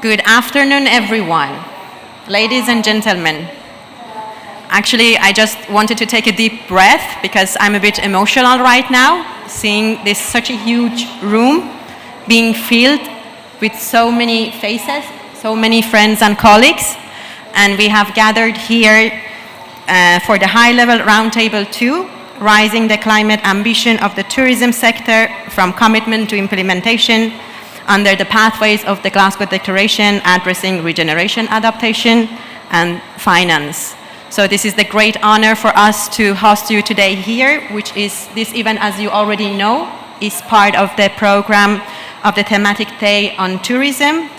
Good afternoon, everyone. Ladies and gentlemen. Actually, I just wanted to take a deep breath because I'm a bit emotional right now, seeing this such a huge room being filled with so many faces, so many friends and colleagues. And we have gathered here for the High-Level Roundtable 2, Rising the Climate Ambition of the Tourism Sector from Commitment to Implementation under the pathways of the Glasgow Declaration, addressing regeneration, adaptation, and finance. So this is the great honor for us to host you today here, which is, this event, as you already know, is part of the program of the thematic day on tourism,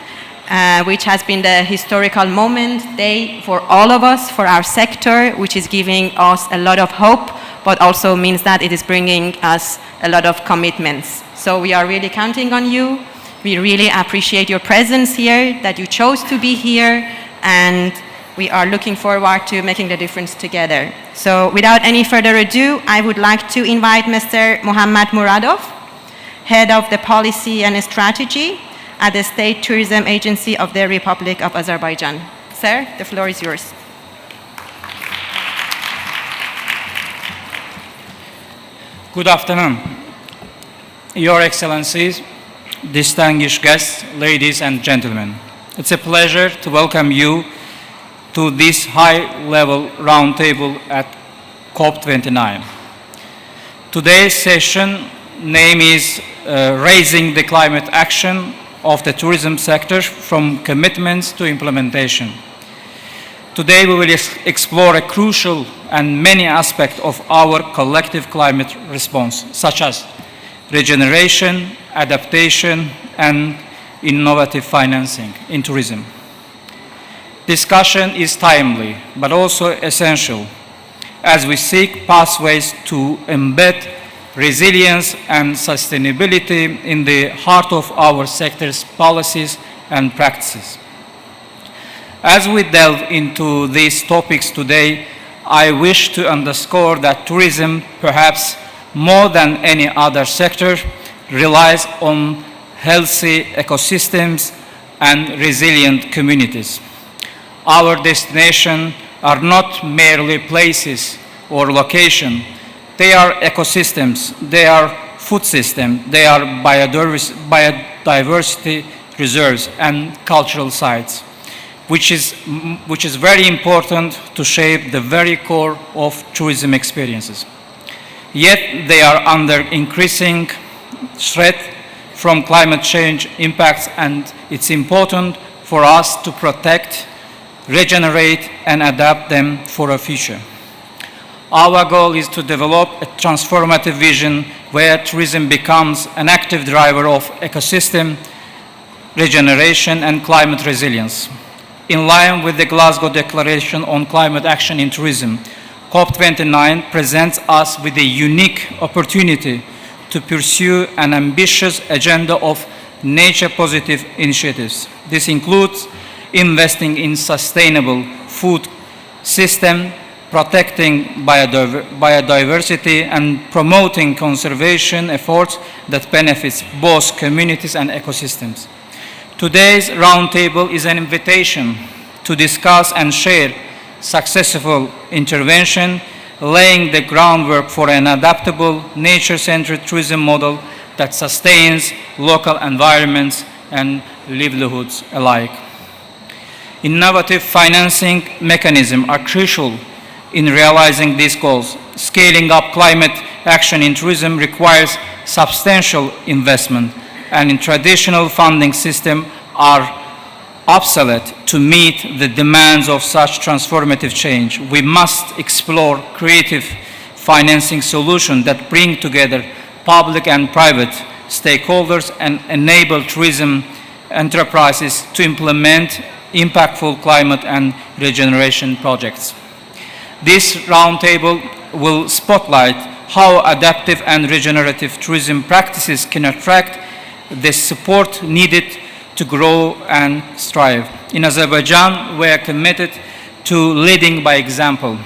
which has been the historical moment day for all of us, for our sector, which is giving us a lot of hope, but also means that it is bringing us a lot of commitments. So we are really counting on you. We really appreciate your presence here, that you chose to be here, and we are looking forward to making the difference together. So without any further ado, I would like to invite Mr. Mohammad Muradov, Head of the Policy and Strategy at the State Tourism Agency of the Republic of Azerbaijan. Sir, the floor is yours. Good afternoon, Your Excellencies, distinguished guests, ladies and gentlemen. It's a pleasure to welcome you to this high-level roundtable at COP29. Today's session name is Raising the Climate Action of the Tourism Sector from Commitments to Implementation. Today we will explore a crucial and many aspects of our collective climate response, such as regeneration, adaptation, and innovative financing in tourism. Discussion is timely, but also essential, as we seek pathways to embed resilience and sustainability in the heart of our sector's policies and practices. As we delve into these topics today, I wish to underscore that tourism, perhaps more than any other sector, relies on healthy ecosystems and resilient communities. Our destinations are not merely places or locations. They are ecosystems, they are food systems, they are biodiversity reserves and cultural sites, which is very important to shape the very core of tourism experiences. Yet they are under increasing threat from climate change impacts, and it's important for us to protect, regenerate, and adapt them for a future. Our goal is to develop a transformative vision where tourism becomes an active driver of ecosystem regeneration and climate resilience. In line with the Glasgow Declaration on Climate Action in Tourism, COP29 presents us with a unique opportunity to pursue an ambitious agenda of nature-positive initiatives. This includes investing in sustainable food system, protecting biodiversity, and promoting conservation efforts that benefits both communities and ecosystems. Today's roundtable is an invitation to discuss and share successful intervention, laying the groundwork for an adaptable, nature-centered tourism model that sustains local environments and livelihoods alike. Innovative financing mechanisms are crucial in realizing these goals. Scaling up climate action in tourism requires substantial investment, and in traditional funding systems are obsolete to meet the demands of such transformative change. We must explore creative financing solutions that bring together public and private stakeholders and enable tourism enterprises to implement impactful climate and regeneration projects. This roundtable will spotlight how adaptive and regenerative tourism practices can attract the support needed to grow and strive. In Azerbaijan, we are committed to leading by example.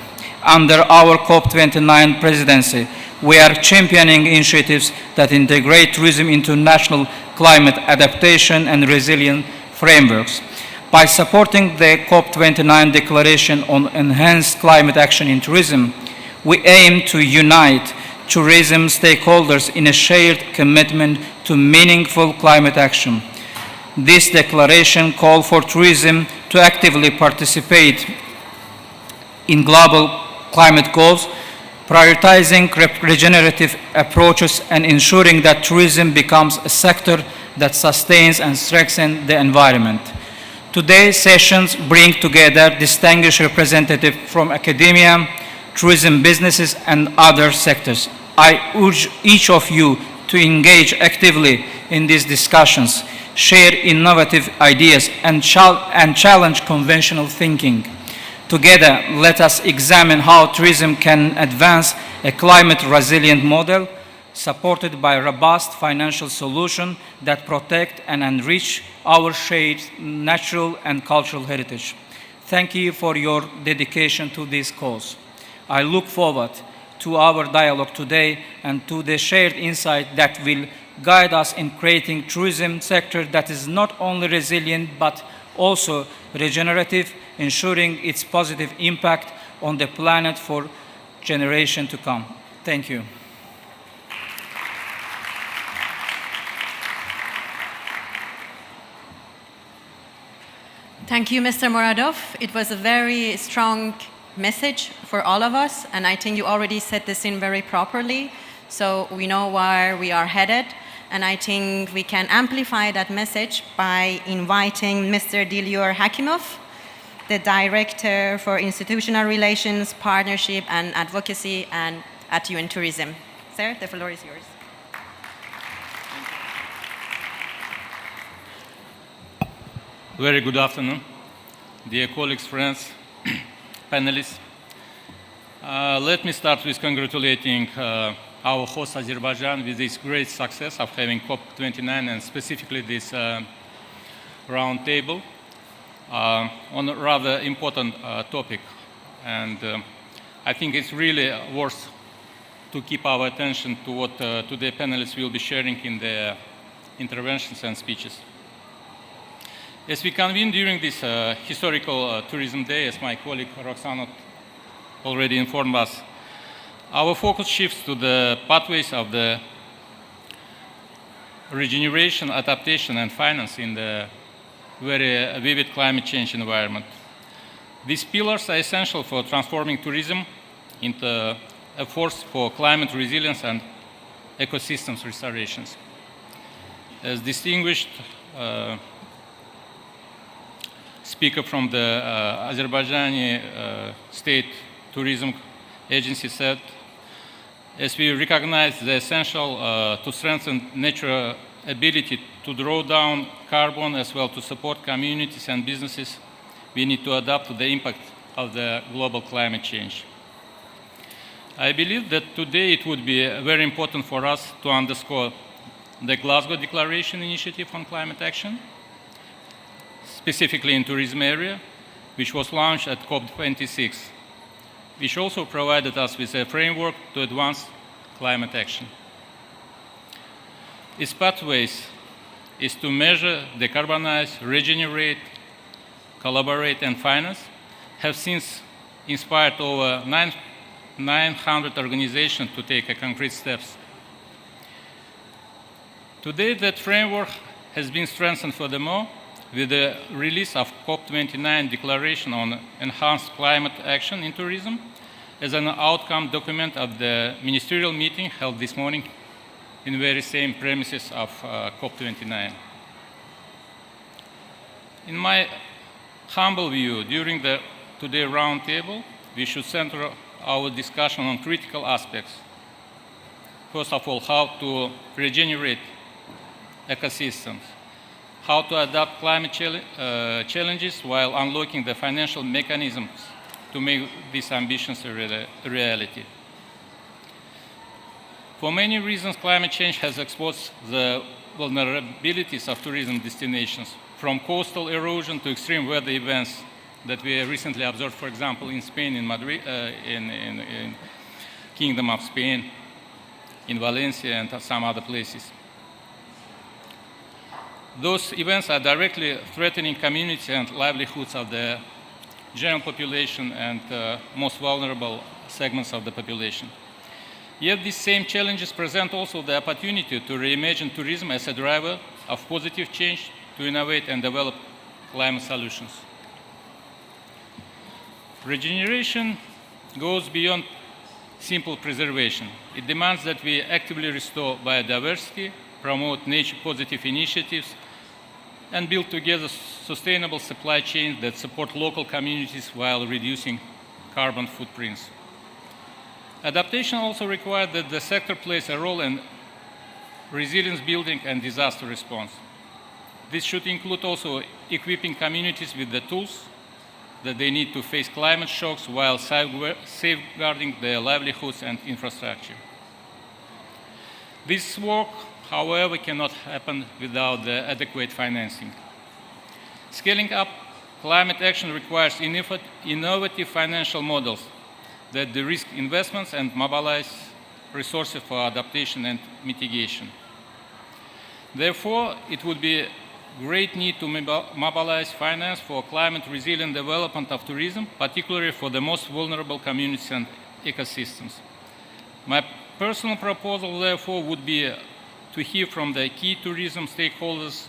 Under our COP29 presidency, we are championing initiatives that integrate tourism into national climate adaptation and resilient frameworks. By supporting the COP29 Declaration on enhanced climate action in tourism, we aim to unite tourism stakeholders in a shared commitment to meaningful climate action. This declaration calls for tourism to actively participate in global climate goals, prioritizing regenerative approaches and ensuring that tourism becomes a sector that sustains and strengthens the environment. Today's sessions bring together distinguished representatives from academia, tourism businesses, and other sectors. I urge each of you to engage actively in these discussions, share innovative ideas, and challenge conventional thinking. Together, let us examine how tourism can advance a climate-resilient model supported by robust financial solutions that protect and enrich our shared natural and cultural heritage. Thank you for your dedication to this cause. I look forward to our dialogue today and to the shared insight that will guide us in creating a tourism sector that is not only resilient but also regenerative, ensuring its positive impact on the planet for generations to come. Thank you. Thank you, Mr. Moradov. It was a very strong message for all of us, and I think you already set this in very properly, so we know where we are headed, and I think we can amplify that message by inviting Mr. Dilior Hakimov, the Director for Institutional Relations, Partnership and Advocacy at UN Tourism. Sir, the floor is yours. Very good afternoon, dear colleagues, friends, panelists. Let me start with congratulating our host Azerbaijan with this great success of having COP29 and specifically this roundtable on a rather important topic. And I think it's really worth to keep our attention to what today panelists will be sharing in their interventions and speeches. As we convene during this historical tourism day, as my colleague Roxana already informed us, our focus shifts to the pathways of the regeneration, adaptation, and finance in the very vivid climate change environment. These pillars are essential for transforming tourism into a force for climate resilience and ecosystems restorations. As distinguished speaker from the Azerbaijani State Tourism Agency said, as we recognize the essential to strengthen natural ability to draw down carbon as well to support communities and businesses, we need to adapt to the impact of the global climate change. I believe that today it would be very important for us to underscore the Glasgow Declaration initiative on climate action, specifically in tourism area, which was launched at COP26, which also provided us with a framework to advance climate action. Its pathways is to measure, decarbonize, regenerate, collaborate, and finance, have since inspired over 900 organizations to take concrete steps. Today, that framework has been strengthened furthermore with the release of COP29 Declaration on enhanced climate action in tourism as an outcome document of the ministerial meeting held this morning in the very same premises of COP29. In my humble view, during the today roundtable, we should center our discussion on critical aspects. First of all, how to regenerate ecosystems, how to adapt climate challenges while unlocking the financial mechanisms to make these ambitions a reality. For many reasons, climate change has exposed the vulnerabilities of tourism destinations, from coastal erosion to extreme weather events that we recently observed, for example, in Spain, in Madrid, in Kingdom of Spain, in Valencia, and some other places. Those events are directly threatening communities and livelihoods of the general population and most vulnerable segments of the population. Yet these same challenges present also the opportunity to reimagine tourism as a driver of positive change, to innovate and develop climate solutions. Regeneration goes beyond simple preservation. It demands that we actively restore biodiversity, promote nature-positive initiatives, and build together sustainable supply chains that support local communities while reducing carbon footprints. Adaptation also requires that the sector plays a role in resilience building and disaster response. This should include also equipping communities with the tools that they need to face climate shocks while safeguarding their livelihoods and infrastructure. This work, however, cannot happen without the adequate financing. Scaling up climate action requires innovative financial models that de-risk investments and mobilize resources for adaptation and mitigation. Therefore, it would be great need to mobilize finance for climate-resilient development of tourism, particularly for the most vulnerable communities and ecosystems. My personal proposal, therefore, would be to hear from the key tourism stakeholders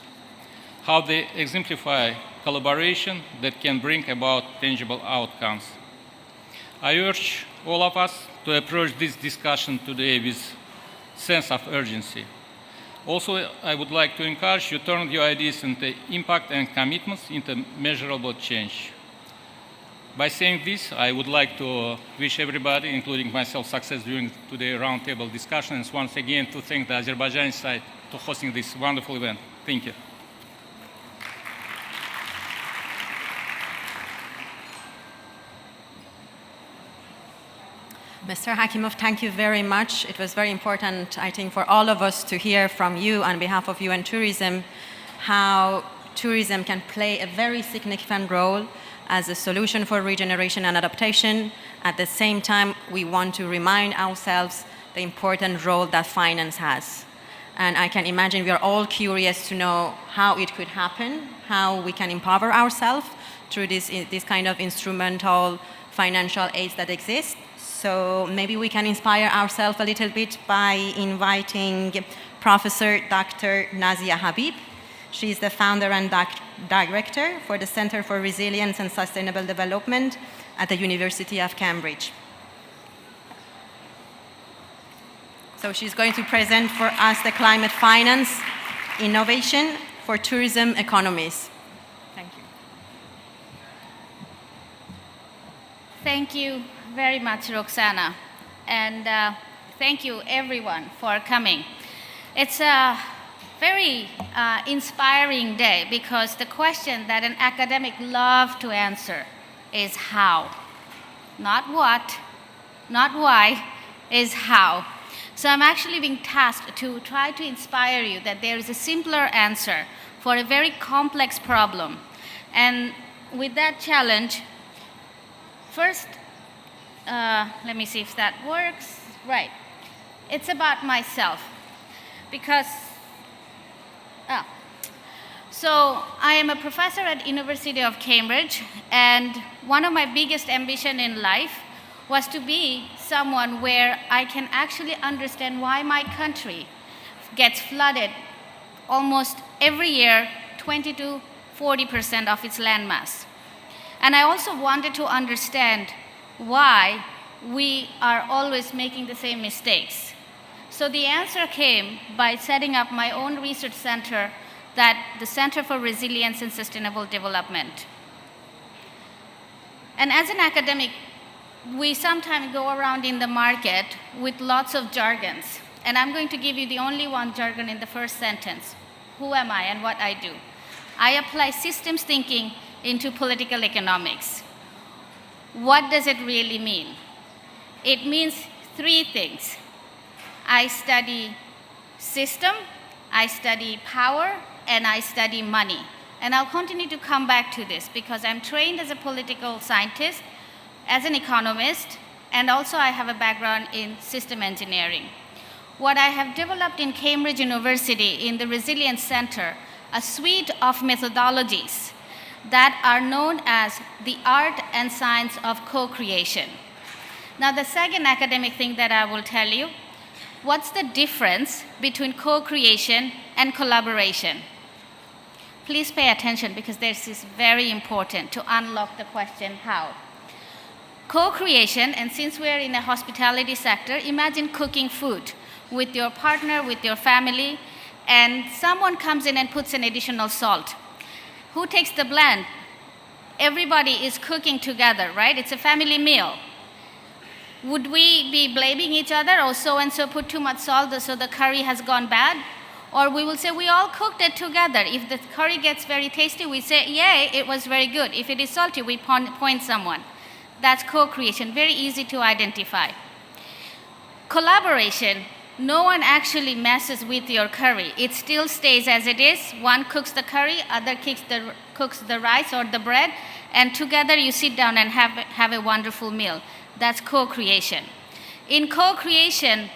how they exemplify collaboration that can bring about tangible outcomes. I urge all of us to approach this discussion today with sense of urgency. Also, I would like to encourage you to turn your ideas into impact and commitments into measurable change. By saying this, I would like to wish everybody, including myself, success during today's roundtable discussion, and once again to thank the Azerbaijani side for hosting this wonderful event. Thank you. Mr. Hakimov, thank you very much. It was very important, I think, for all of us to hear from you on behalf of UN Tourism how tourism can play a very significant role as a solution for regeneration and adaptation. At the same time, we want to remind ourselves the important role that finance has. And I can imagine we are all curious to know how it could happen, how we can empower ourselves through this kind of instrumental financial aids that exist. So maybe we can inspire ourselves a little bit by inviting Professor Dr. Nazia Habib. She's the founder and director for the Center for Resilience and Sustainable Development at the University of Cambridge. So she's going to present for us the climate finance innovation for tourism economies. Thank you. Thank you very much, Roxana, and thank you everyone for coming. It's a very inspiring day because the question that an academic loves to answer is how. Not what, not why, is how. So I'm actually being tasked to try to inspire you that there is a simpler answer for a very complex problem. And with that challenge, first, let me see if that works. Right. It's about myself because, so I am a professor at University of Cambridge, and one of my biggest ambition in life was to be someone where I can actually understand why my country gets flooded almost every year, 20 to 40% of its landmass. And I also wanted to understand why we are always making the same mistakes. So the answer came by setting up my own research center, the Center for Resilience and Sustainable Development. And as an academic, we sometimes go around in the market with lots of jargons. And I'm going to give you the only one jargon in the first sentence. Who am I and what I do? I apply systems thinking into political economics. What does it really mean? It means three things. I study system, I study power, and I study money. And I'll continue to come back to this because I'm trained as a political scientist, as an economist, and also I have a background in system engineering. What I have developed in Cambridge University in the Resilience Center a suite of methodologies that are known as the art and science of co-creation. Now, the second academic thing that I will tell you, what's the difference between co-creation and collaboration? Please pay attention because this is very important to unlock the question how. Co-creation, and since we're in a hospitality sector, imagine cooking food with your partner, with your family, and someone comes in and puts an additional salt. Who takes the blame? Everybody is cooking together, right? It's a family meal. Would we be blaming each other? Oh, so-and-so put too much salt, so the curry has gone bad? Or we will say, we all cooked it together. If the curry gets very tasty, we say, yay, it was very good. If it is salty, we point someone. That's co-creation, very easy to identify. Collaboration, no one actually messes with your curry. It still stays as it is. One cooks the curry, other cooks the rice or the bread, and together you sit down and have a wonderful meal. That's co-creation. In co-creation,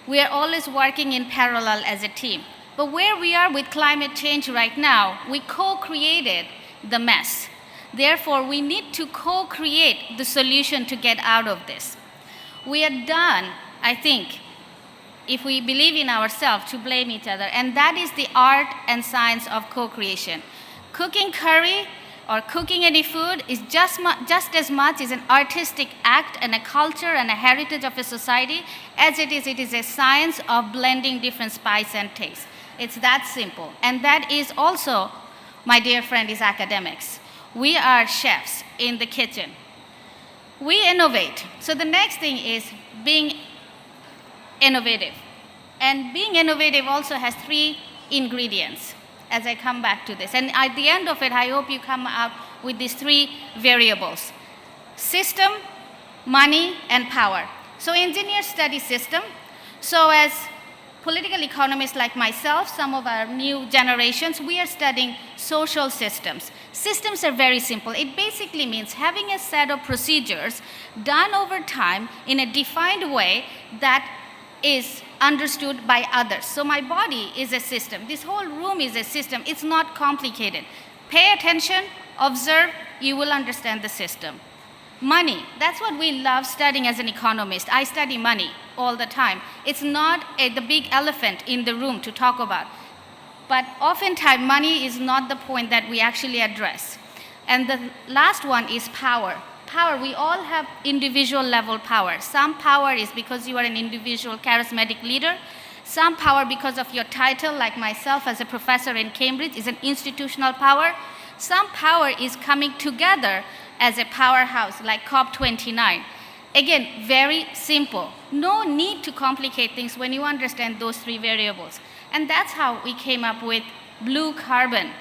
we are always working in parallel as a team. But where we are with climate change right now, we co-created the mess. Therefore, we need to co-create the solution to get out of this. We are done, I think, if we believe in ourselves, to blame each other. And that is the art and science of co-creation. Cooking curry or cooking any food is just as much as an artistic act and a culture and a heritage of a society as it is a science of blending different spice and taste. It's that simple. And that is also, my dear friend, is academics. We are chefs in the kitchen. We innovate. So the next thing is being innovative. And being innovative also has 3 ingredients as I come back to this. And at the end of it, I hope you come out with these 3 variables: system, money, and power. So engineers study system. So as political economists like myself, some of our new generations, we are studying social systems. Systems are very simple. It basically means having a set of procedures done over time in a defined way that is understood by others. So my body is a system. This whole room is a system. It's not complicated. Pay attention, observe, you will understand the system. Money, that's what we love studying as an economist. I study money all the time. It's not the big elephant in the room to talk about. But oftentimes, money is not the point that we actually address. And the last one is power. Power, we all have individual level power. Some power is because you are an individual charismatic leader. Some power because of your title, like myself as a professor in Cambridge, is an institutional power. Some power is coming together as a powerhouse, like COP29. Again, very simple. No need to complicate things when you understand those 3 variables. And that's how we came up with blue carbon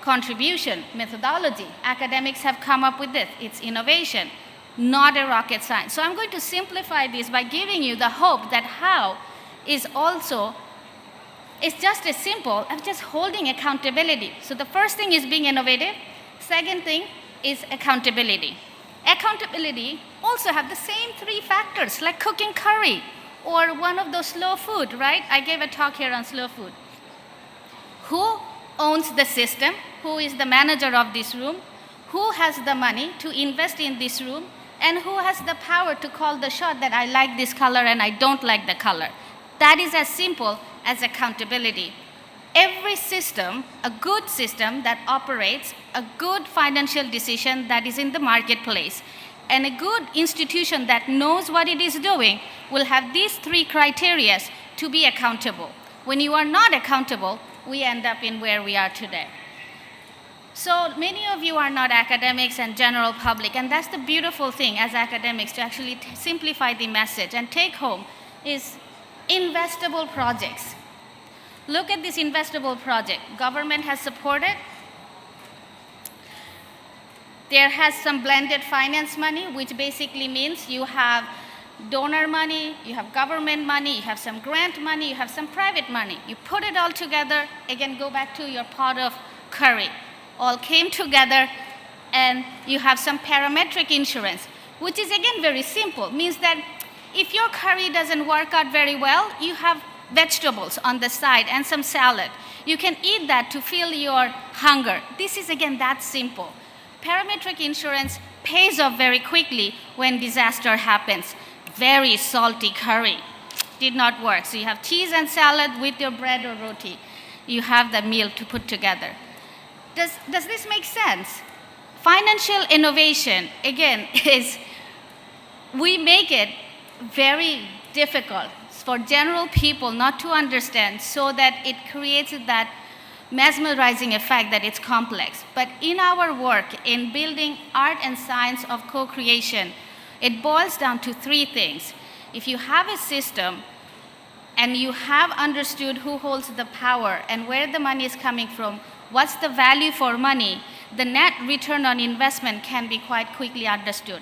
contribution methodology. Academics have come up with this. It's innovation, not a rocket science. So I'm going to simplify this by giving you the hope that how is also, it's just as simple as just holding accountability. So the first thing is being innovative. Second thing is accountability. Accountability also have the same 3 factors, like cooking curry or one of those slow food, right? I gave a talk here on slow food. Who owns the system? Who is the manager of this room? Who has the money to invest in this room? And who has the power to call the shot that I like this color and I don't like the color? That is as simple as accountability. Every system, a good system that operates, a good financial decision that is in the marketplace, and a good institution that knows what it is doing will have these 3 criteria to be accountable. When you are not accountable, we end up in where we are today. So many of you are not academics and general public, and that's the beautiful thing as academics, to actually simplify the message and take home is investable projects. Look at this investable project. Government has supported. There has some blended finance money, which basically means you have donor money, you have government money, you have some grant money, you have some private money. You put it all together, again, go back to your pot of curry. All came together, and you have some parametric insurance, which is again very simple. Means that if your curry doesn't work out very well, you have vegetables on the side and some salad. You can eat that to fill your hunger. This is, again, that simple. Parametric insurance pays off very quickly when disaster happens. Very salty curry did not work. So you have cheese and salad with your bread or roti. You have the meal to put together. Does this make sense? Financial innovation, again, is we make it very difficult for general people not to understand so that it creates that mesmerizing effect that it's complex. But in our work in building art and science of co-creation, it boils down to three things. If you have a system and you have understood who holds the power and where the money is coming from, what's the value for money, the net return on investment can be quite quickly understood.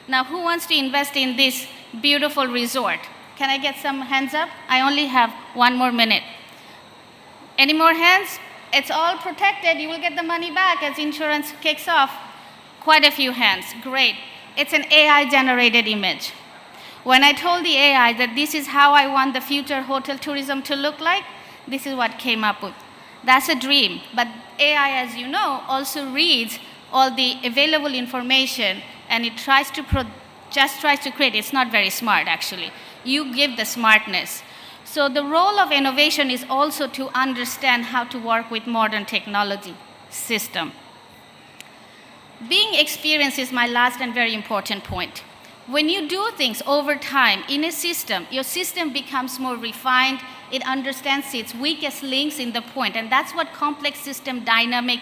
Now, who wants to invest in this beautiful resort? Can I get some hands up? I only have 1 more minute. Any more hands? It's all protected. You will get the money back as insurance kicks off. Quite a few hands. Great. It's an AI-generated image. When I told the AI that this is how I want the future hotel tourism to look like, this is what came up with. That's a dream. But AI, as you know, also reads all the available information and it tries to create. It's not very smart, actually. You give the smartness. So the role of innovation is also to understand how to work with modern technology system. Being experienced is my last and very important point. When you do things over time in a system, your system becomes more refined. It understands its weakest links in the point, and that's what complex system dynamic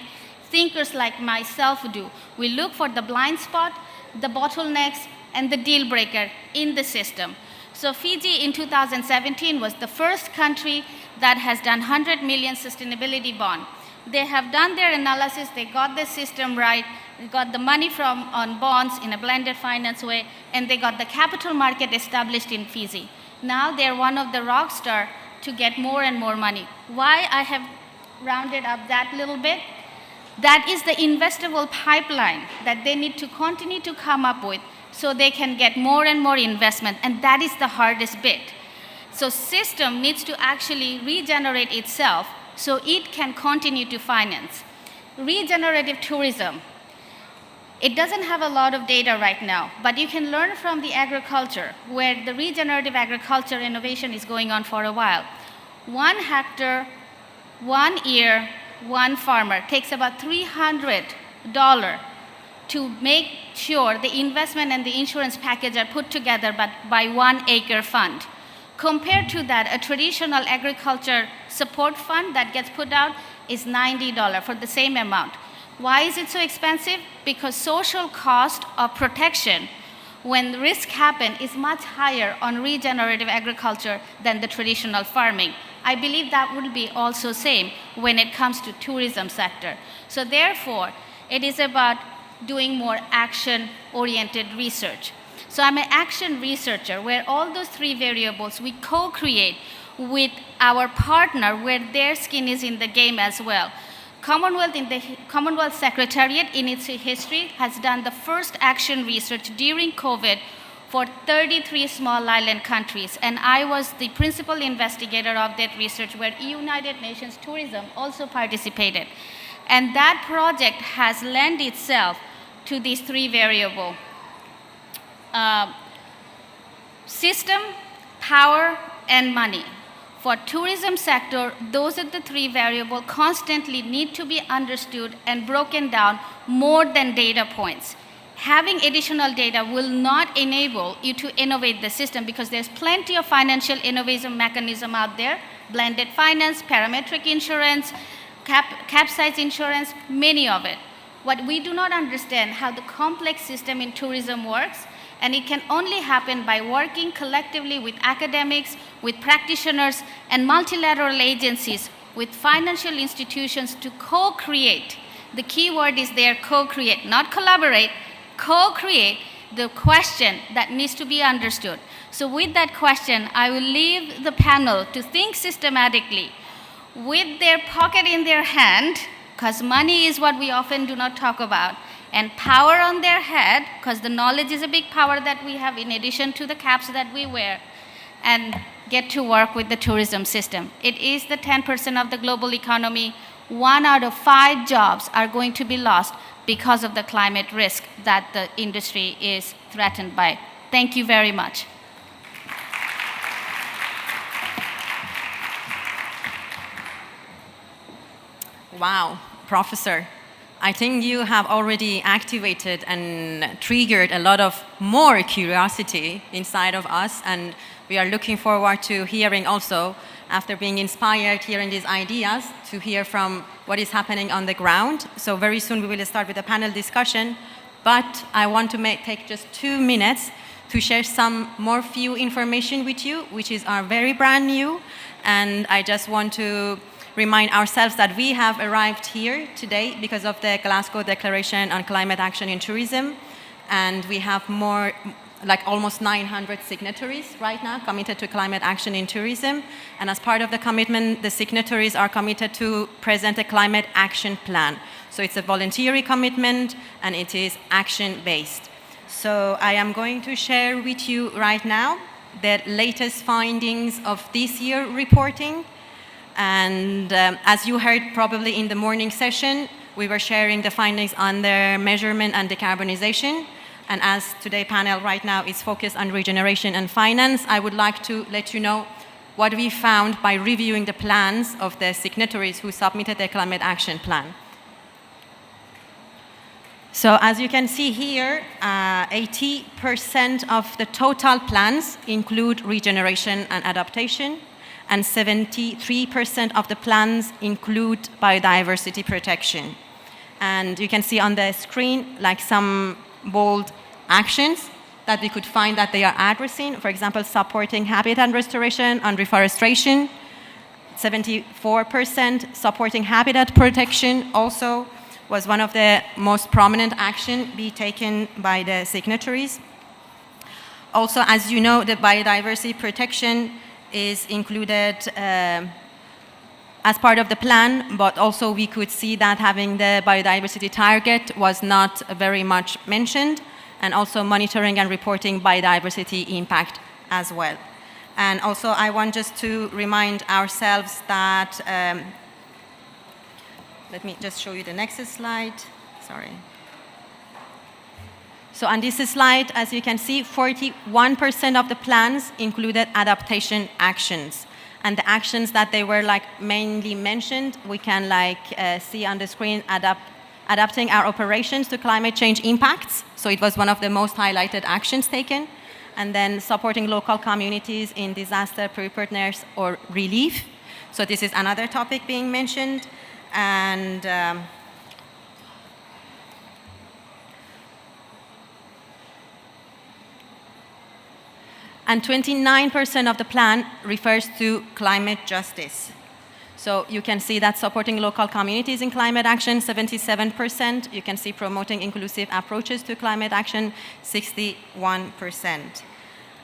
thinkers like myself do. We look for the blind spot, the bottlenecks, and the deal breaker in the system. So Fiji in 2017 was the first country that has done 100 million sustainability bond. They have done their analysis, they got the system right, they got the money on bonds in a blended finance way, and they got the capital market established in Fiji. Now they're one of the rock stars to get more and more money. Why I have rounded up that little bit? That is the investable pipeline that they need to continue to come up with so they can get more and more investment, and that is the hardest bit. So system needs to actually regenerate itself so it can continue to finance. Regenerative tourism, it doesn't have a lot of data right now, but you can learn from the agriculture, where the regenerative agriculture innovation is going on for a while. 1 hectare, 1 year, 1 farmer takes about $300 to make sure the investment and the insurance package are put together by 1 acre fund. Compared to that, a traditional agriculture support fund that gets put out is $90 for the same amount. Why is it so expensive? Because social cost of protection when risk happen is much higher on regenerative agriculture than the traditional farming. I believe that would be also same when it comes to tourism sector. So therefore, it is about doing more action-oriented research. So I'm an action researcher where all those 3 variables we co-create with our partner where their skin is in the game as well. Commonwealth Secretariat in its history has done the first action research during COVID for 33 small island countries, and I was the principal investigator of that research where United Nations Tourism also participated. And that project has lent itself to these 3 variables. System, power, and money. For tourism sector, those are the 3 variables constantly need to be understood and broken down more than data points. Having additional data will not enable you to innovate the system because there's plenty of financial innovation mechanism out there, blended finance, parametric insurance, capsize insurance, many of it. What we do not understand how the complex system in tourism works, and it can only happen by working collectively with academics, with practitioners, and multilateral agencies, with financial institutions to co-create. The key word is there, co-create, not collaborate, co-create the question that needs to be understood. So with that question, I will leave the panel to think systematically with their pocket in their hand, because money is what we often do not talk about, and power on their head, because the knowledge is a big power that we have in addition to the caps that we wear. and get to work with the tourism system. It is the 10% of the global economy. 1 out of 5 jobs are going to be lost because of the climate risk that the industry is threatened by. Thank you very much. Wow, Professor. I think you have already activated and triggered a lot of more curiosity inside of us, and we are looking forward to hearing also, after being inspired, hearing these ideas, to hear from what is happening on the ground. So very soon we will start with a panel discussion, but I want to take just 2 minutes to share some more few information with you, which is very brand new, and I just want to remind ourselves that we have arrived here today because of the Glasgow Declaration on Climate Action in Tourism, and we have more, like almost 900 signatories right now committed to climate action in tourism. And as part of the commitment, the signatories are committed to present a climate action plan. So it's a voluntary commitment and it is action-based. So I am going to share with you right now the latest findings of this year reporting. And as you heard probably in the morning session, we were sharing the findings on the measurement and decarbonization. And as today's panel right now is focused on regeneration and finance, I would like to let you know what we found by reviewing the plans of the signatories who submitted their climate action plan. So as you can see here, 80% of the total plans include regeneration and adaptation, and 73% of the plans include biodiversity protection. And you can see on the screen like some bold actions that we could find that they are addressing. For example, supporting habitat restoration and reforestation, 74%. Supporting habitat protection also was one of the most prominent action be taken by the signatories. Also, as you know, the biodiversity protection is included as part of the plan, but also we could see that having the biodiversity target was not very much mentioned, and also monitoring and reporting biodiversity impact as well. And also I want just to remind ourselves that, let me just show you the next slide, sorry. So on this slide, as you can see, 41% of the plans included adaptation actions. And the actions that they were like mainly mentioned, we can see on the screen, adapting our operations to climate change impacts. So it was one of the most highlighted actions taken. And then supporting local communities in disaster preparedness or relief. So this is another topic being mentioned. And and 29% of the plan refers to climate justice. So you can see that supporting local communities in climate action, 77%. You can see promoting inclusive approaches to climate action, 61%.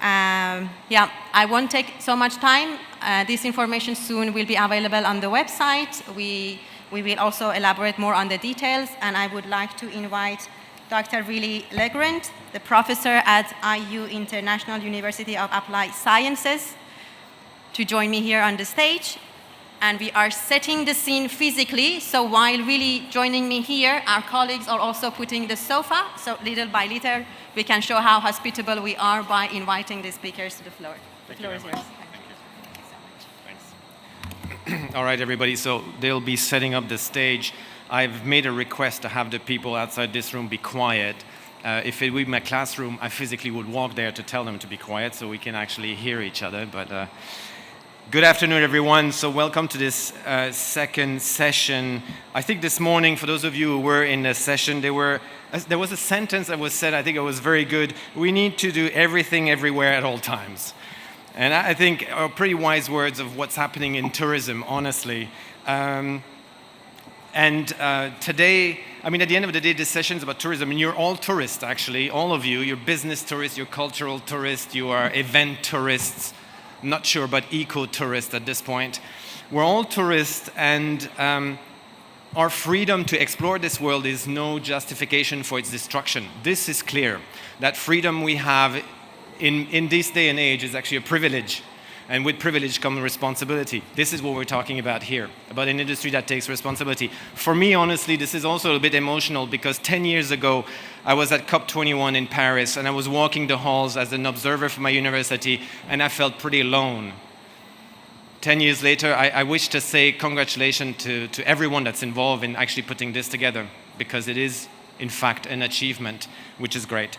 Yeah, I won't take so much time. This information soon will be available on the website. We will also elaborate more on the details, and I would like to invite Dr. Willy Legrand, the professor at IU International University of Applied Sciences, to join me here on the stage. And we are setting the scene physically, so while really joining me here, our colleagues are also putting the sofa, so little by little, we can show how hospitable we are by inviting the speakers to the floor. The floor is yours. All right, everybody, so they'll be setting up the stage. I've made a request to have the people outside this room be quiet. If it were my classroom, I physically would walk there to tell them to be quiet so we can actually hear each other. But good afternoon, everyone. So welcome to this second session. I think this morning, for those of you who were in the session, there was a sentence that was said, I think it was very good. We need to do everything everywhere at all times. And I think are pretty wise words of what's happening in tourism, honestly. Today, I mean, at the end of the day, this session is about tourism, and you're all tourists, actually, all of you. You're business tourists, you're cultural tourists, you are event tourists. I'm not sure about eco-tourists at this point. We're all tourists, and our freedom to explore this world is no justification for its destruction. This is clear. That freedom we have in this day and age is actually a privilege. And with privilege comes responsibility. This is what we're talking about here, about an industry that takes responsibility. For me, honestly, this is also a bit emotional because 10 years ago, I was at COP29 in Paris and I was walking the halls as an observer for my university and I felt pretty alone. 10 years later, I wish to say congratulations to everyone that's involved in actually putting this together because it is, in fact, an achievement, which is great.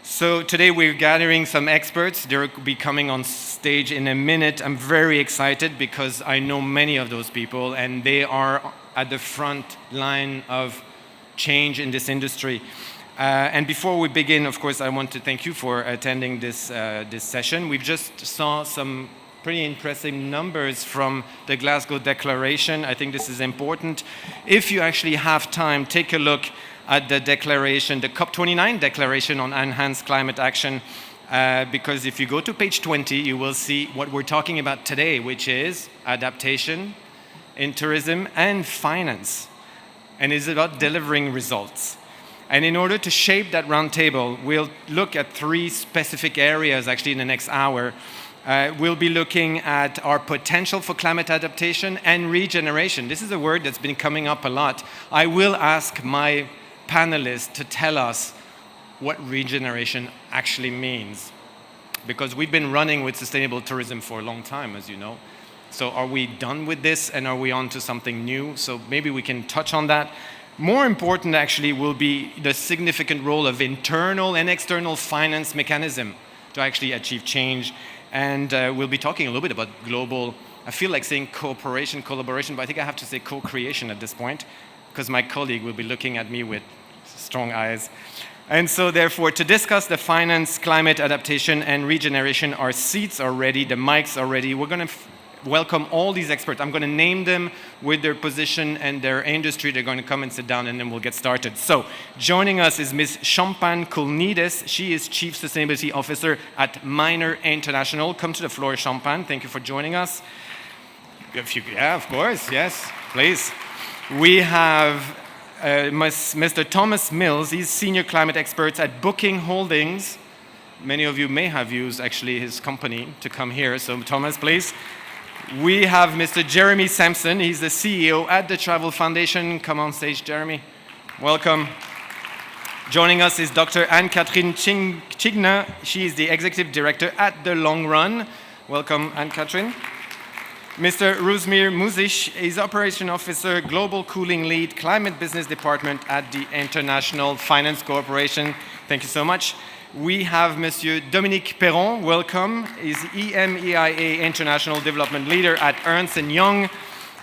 So today we're gathering some experts. They'll be coming on stage in a minute. I'm very excited because I know many of those people and they are at the front line of change in this industry. And before we begin, of course, I want to thank you for attending this session. We've just saw some pretty impressive numbers from the Glasgow Declaration. I think this is important. If you actually have time, take a look at the declaration, the COP29 declaration on enhanced climate action, because if you go to page 20, you will see what we're talking about today, which is adaptation in tourism and finance, and is about delivering results. And in order to shape that roundtable, we'll look at 3 specific areas actually in the next hour. We'll be looking at our potential for climate adaptation and regeneration. This is a word that's been coming up a lot. I will ask my panelists to tell us what regeneration actually means. Because we've been running with sustainable tourism for a long time, as you know. So are we done with this and are we on to something new? So maybe we can touch on that. More important actually will be the significant role of internal and external finance mechanism to actually achieve change. And we'll be talking a little bit about global, I feel like saying cooperation, collaboration, but I think I have to say co-creation at this point, because my colleague will be looking at me with strong eyes. And so therefore, to discuss the finance, climate adaptation, and regeneration, our seats are ready, the mics are ready. We're going to welcome all these experts. I'm going to name them with their position and their industry. They're going to come and sit down, and then we'll get started. So joining us is Ms. Champagne Koulnides. She is Chief Sustainability Officer at Miner International. Come to the floor, Champagne. Thank you for joining us. Yeah, of course. Yes, please. We have Mr. Thomas Mills. He's Senior Climate Expert at Booking Holdings. Many of you may have used, actually, his company to come here. So, Thomas, please. We have Mr. Jeremy Sampson. He's the CEO at the Travel Foundation. Come on stage, Jeremy. Welcome. Joining us is Dr. Anne-Catherine Chigna. She is the Executive Director at The Long Run. Welcome, Anne-Catherine. Mr. Ruzmir Muzic is Operation Officer, Global Cooling Lead, Climate Business Department at the International Finance Corporation. Thank you so much. We have Monsieur Dominique Perron, welcome. He's EMEIA International Development Leader at Ernst & Young.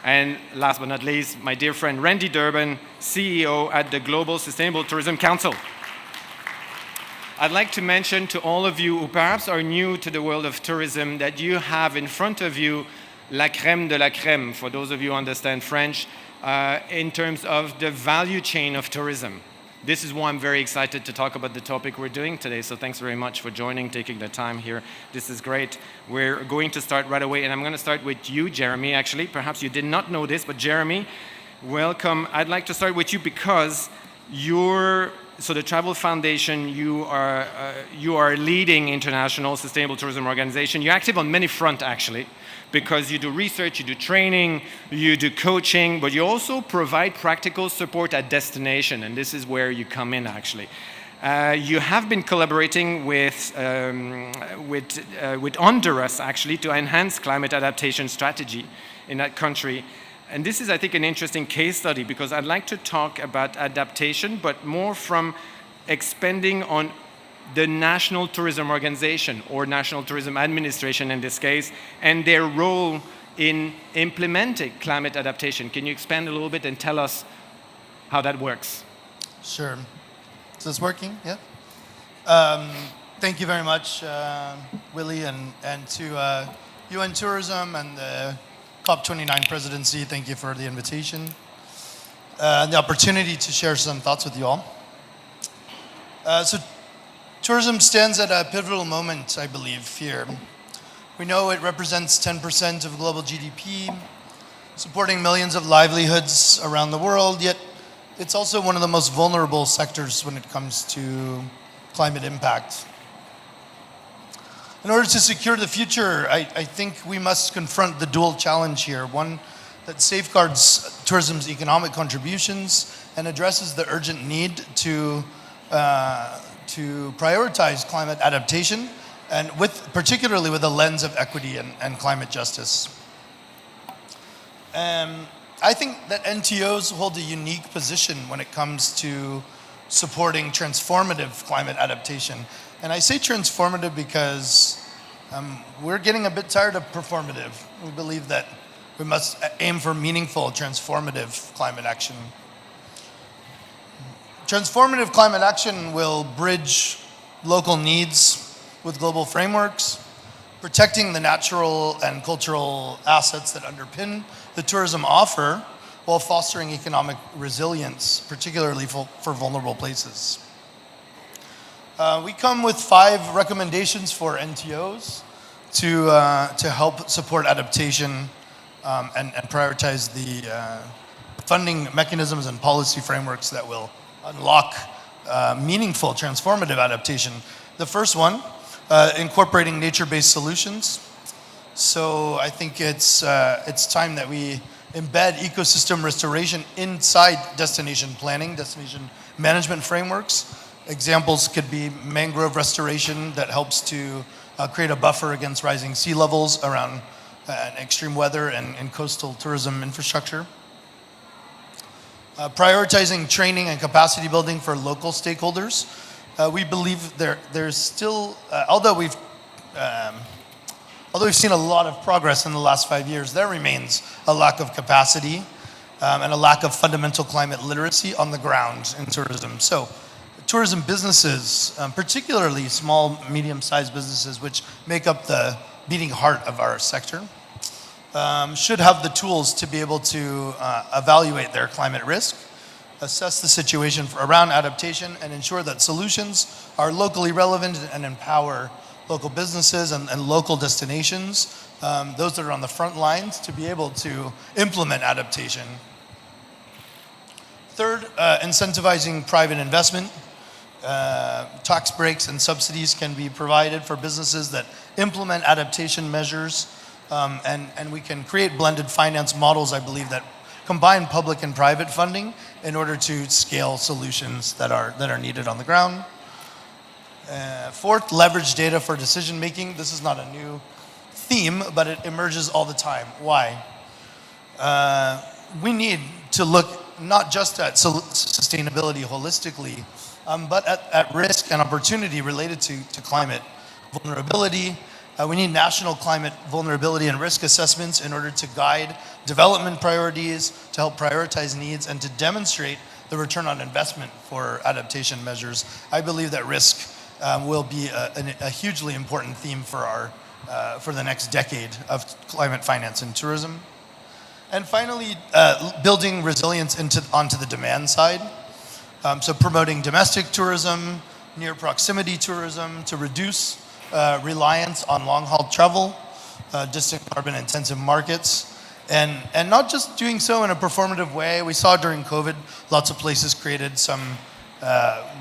And last but not least, my dear friend Randy Durbin, CEO at the Global Sustainable Tourism Council. I'd like to mention to all of you who perhaps are new to the world of tourism that you have in front of you la crème de la crème, for those of you who understand French, in terms of the value chain of tourism. This is why I'm very excited to talk about the topic we're doing today, so thanks very much for joining, taking the time here. This is great. We're going to start right away, and I'm going to start with you, Jeremy, actually. Perhaps you did not know this, but Jeremy, welcome. I'd like to start with you because so the Travel Foundation, you are a leading international sustainable tourism organization. You're active on many fronts, actually, because you do research, you do training, you do coaching, but you also provide practical support at destination, and this is where you come in, actually. You have been collaborating with Honduras, actually, to enhance climate adaptation strategy in that country. And this is, I think, an interesting case study because I'd like to talk about adaptation, but more from expanding on the National Tourism Organization, or National Tourism Administration in this case, and their role in implementing climate adaptation. Can you expand a little bit and tell us how that works? Sure. Is this working? Yeah. Thank you very much, Willie, and to UN Tourism and the COP29 presidency. Thank you for the invitation and the opportunity to share some thoughts with you all. So tourism stands at a pivotal moment, I believe, here. We know it represents 10% of global GDP, supporting millions of livelihoods around the world, yet it's also one of the most vulnerable sectors when it comes to climate impact. In order to secure the future, I think we must confront the dual challenge here. One that safeguards tourism's economic contributions and addresses the urgent need to prioritize climate adaptation, and particularly with a lens of equity and climate justice. I think that NTOs hold a unique position when it comes to supporting transformative climate adaptation. And I say transformative because we're getting a bit tired of performative. We believe that we must aim for meaningful, transformative climate action. Transformative climate action will bridge local needs with global frameworks, protecting the natural and cultural assets that underpin the tourism offer, while fostering economic resilience, particularly for vulnerable places. We come with 5 recommendations for NTOs to help support adaptation and prioritize the funding mechanisms and policy frameworks that will unlock meaningful, transformative adaptation. The first one, incorporating nature-based solutions. So I think it's time that we embed ecosystem restoration inside destination planning, destination management frameworks. Examples could be mangrove restoration that helps to create a buffer against rising sea levels around extreme weather and coastal tourism infrastructure. Prioritizing training and capacity building for local stakeholders. We believe there's still, although we've seen a lot of progress in the last 5 years, there remains a lack of capacity and a lack of fundamental climate literacy on the ground in tourism. So tourism businesses, particularly small, medium-sized businesses, which make up the beating heart of our sector, should have the tools to be able to evaluate their climate risk, assess the situation around adaptation, and ensure that solutions are locally relevant and empower local businesses and local destinations, those that are on the front lines, to be able to implement adaptation. Third, incentivizing private investment. Tax breaks and subsidies can be provided for businesses that implement adaptation measures, and we can create blended finance models, I believe, that combine public and private funding in order to scale solutions that are needed on the ground. Fourth, leverage data for decision making. This is not a new theme, but it emerges all the time. Why? We need to look not just at sustainability holistically, but at risk and opportunity related to climate vulnerability. We need national climate vulnerability and risk assessments in order to guide development priorities, to help prioritize needs, and to demonstrate the return on investment for adaptation measures. I believe that risk will be a hugely important theme for the next decade of climate finance and tourism. And finally, building resilience onto the demand side. So promoting domestic tourism, near proximity tourism to reduce reliance on long-haul travel, distant carbon-intensive markets, and not just doing so in a performative way. We saw during COVID, lots of places created some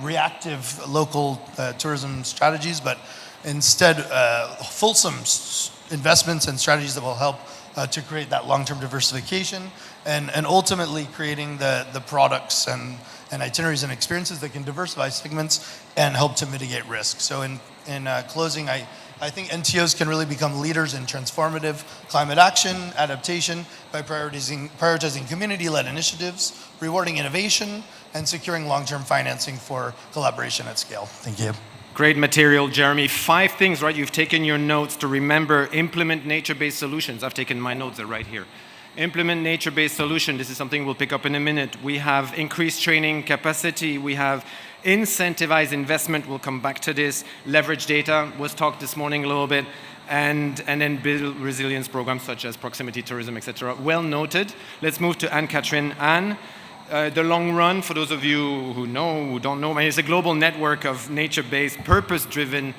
reactive local tourism strategies, but instead fulsome investments and strategies that will help to create that long-term diversification and ultimately creating the products and itineraries and experiences that can diversify segments and help to mitigate risk. So in closing, I think NTOs can really become leaders in transformative climate action, adaptation, by prioritizing community-led initiatives, rewarding innovation, and securing long-term financing for collaboration at scale. Thank you. Great material, Jeremy. 5 things, right? You've taken your notes to remember. Implement nature-based solutions. I've taken my notes, they're right here. Implement nature-based solution. This is something we'll pick up in a minute. We have increased training capacity. We have incentivized investment. We'll come back to this. Leverage data was talked this morning a little bit. And then build resilience programs such as proximity tourism, etc. Well noted. Let's move to Anne-Catherine. Anne, the Long Run, for those of you who don't know, it's a global network of nature-based, purpose-driven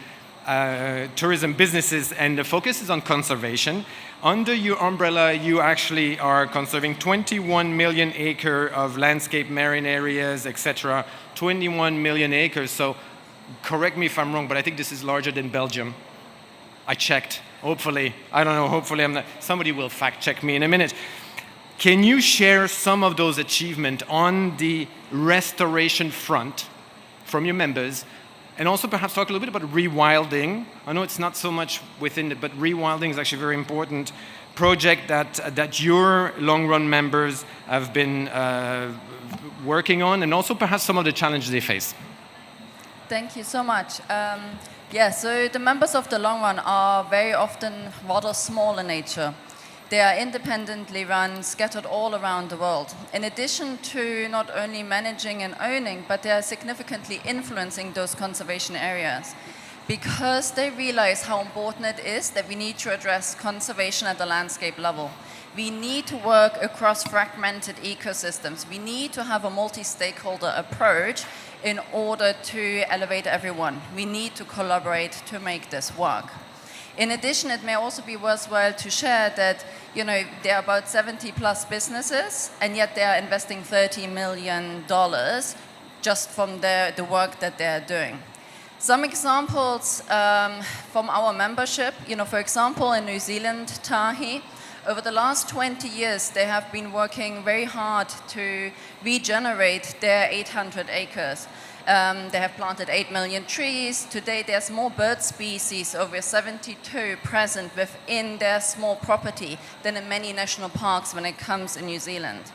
tourism businesses, and the focus is on conservation. Under your umbrella, you actually are conserving 21 million acres of landscape, marine areas, etc. 21 million acres. So correct me if I'm wrong, but I think this is larger than Belgium. I checked. Hopefully, I don't know, hopefully I'm not, somebody will fact check me in a minute. Can you share some of those achievements on the restoration front from your members, and also perhaps talk a little bit about rewilding? I know it's not so much within it, but rewilding is actually a very important project that your long-run members have been working on, and also perhaps some of the challenges they face. Thank you so much. So the members of the long run are very often rather small in nature. They are independently run, scattered all around the world. In addition to not only managing and owning, but they are significantly influencing those conservation areas, because they realize how important it is that we need to address conservation at the landscape level. We need to work across fragmented ecosystems. We need to have a multi-stakeholder approach in order to elevate everyone. We need to collaborate to make this work. In addition, it may also be worthwhile to share that, there are about 70 plus businesses, and yet they are investing $30 million just from the work that they are doing. Some examples from our membership, for example, in New Zealand, Tahi, over the last 20 years, they have been working very hard to regenerate their 800 acres. They have planted 8 million trees. Today, there's more bird species, over 72, present within their small property than in many national parks when it comes in New Zealand.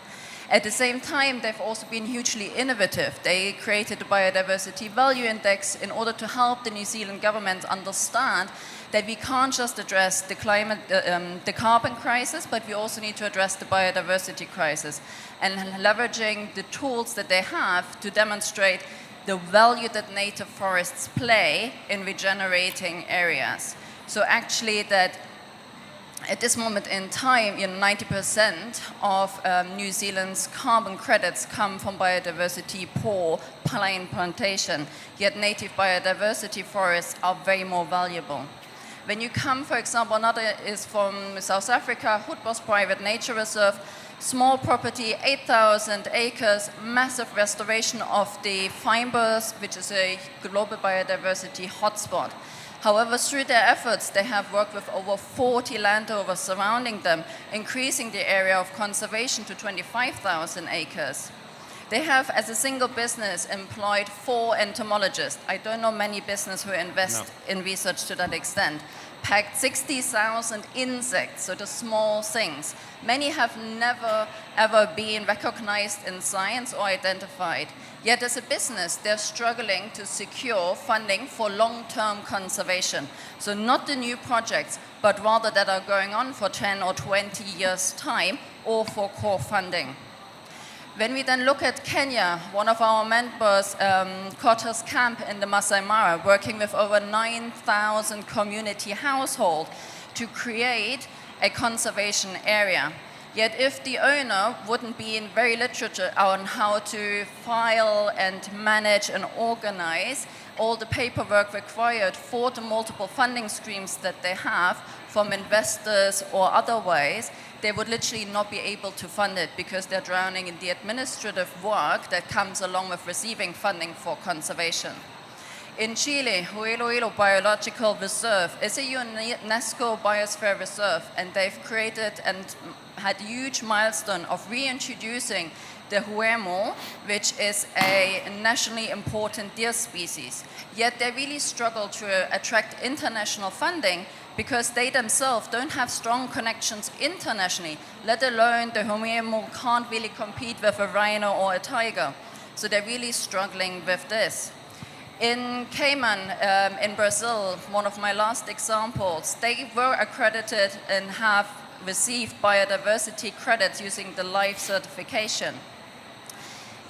At the same time, they've also been hugely innovative. They created a biodiversity value index in order to help the New Zealand government understand that we can't just address the climate, the carbon crisis, but we also need to address the biodiversity crisis, and leveraging the tools that they have to demonstrate the value that native forests play in regenerating areas. So actually that at this moment in time, 90% of New Zealand's carbon credits come from biodiversity poor pine plantation, yet native biodiversity forests are very more valuable. When you come, for example, another is from South Africa, Hoedbos Private Nature Reserve, small property, 8,000 acres, massive restoration of the fynbos, which is a global biodiversity hotspot. However, through their efforts, they have worked with over 40 landowners surrounding them, increasing the area of conservation to 25,000 acres. They have, as a single business, employed 4 entomologists. I don't know many businesses who invest in research to that extent. Packed 60,000 insects, so the small things. Many have never, ever been recognized in science or identified. Yet as a business, they're struggling to secure funding for long-term conservation. So not the new projects, but rather that are going on for 10 or 20 years' time, or for core funding. When we then look at Kenya, one of our members, Cotter's Camp in the Masai Mara, working with over 9,000 community households to create a conservation area. Yet if the owner wouldn't be in very literature on how to file and manage and organize all the paperwork required for the multiple funding streams that they have from investors or otherwise, they would literally not be able to fund it because they're drowning in the administrative work that comes along with receiving funding for conservation. In Chile, Hueloilo Biological Reserve is a UNESCO Biosphere Reserve, and they've created and had a huge milestone of reintroducing the huemo, which is a nationally important deer species. Yet they really struggle to attract international funding because they themselves don't have strong connections internationally, let alone the huemo can't really compete with a rhino or a tiger. So they're really struggling with this. In Cayman, in Brazil, one of my last examples, they were accredited and have received biodiversity credits using the LIFE certification.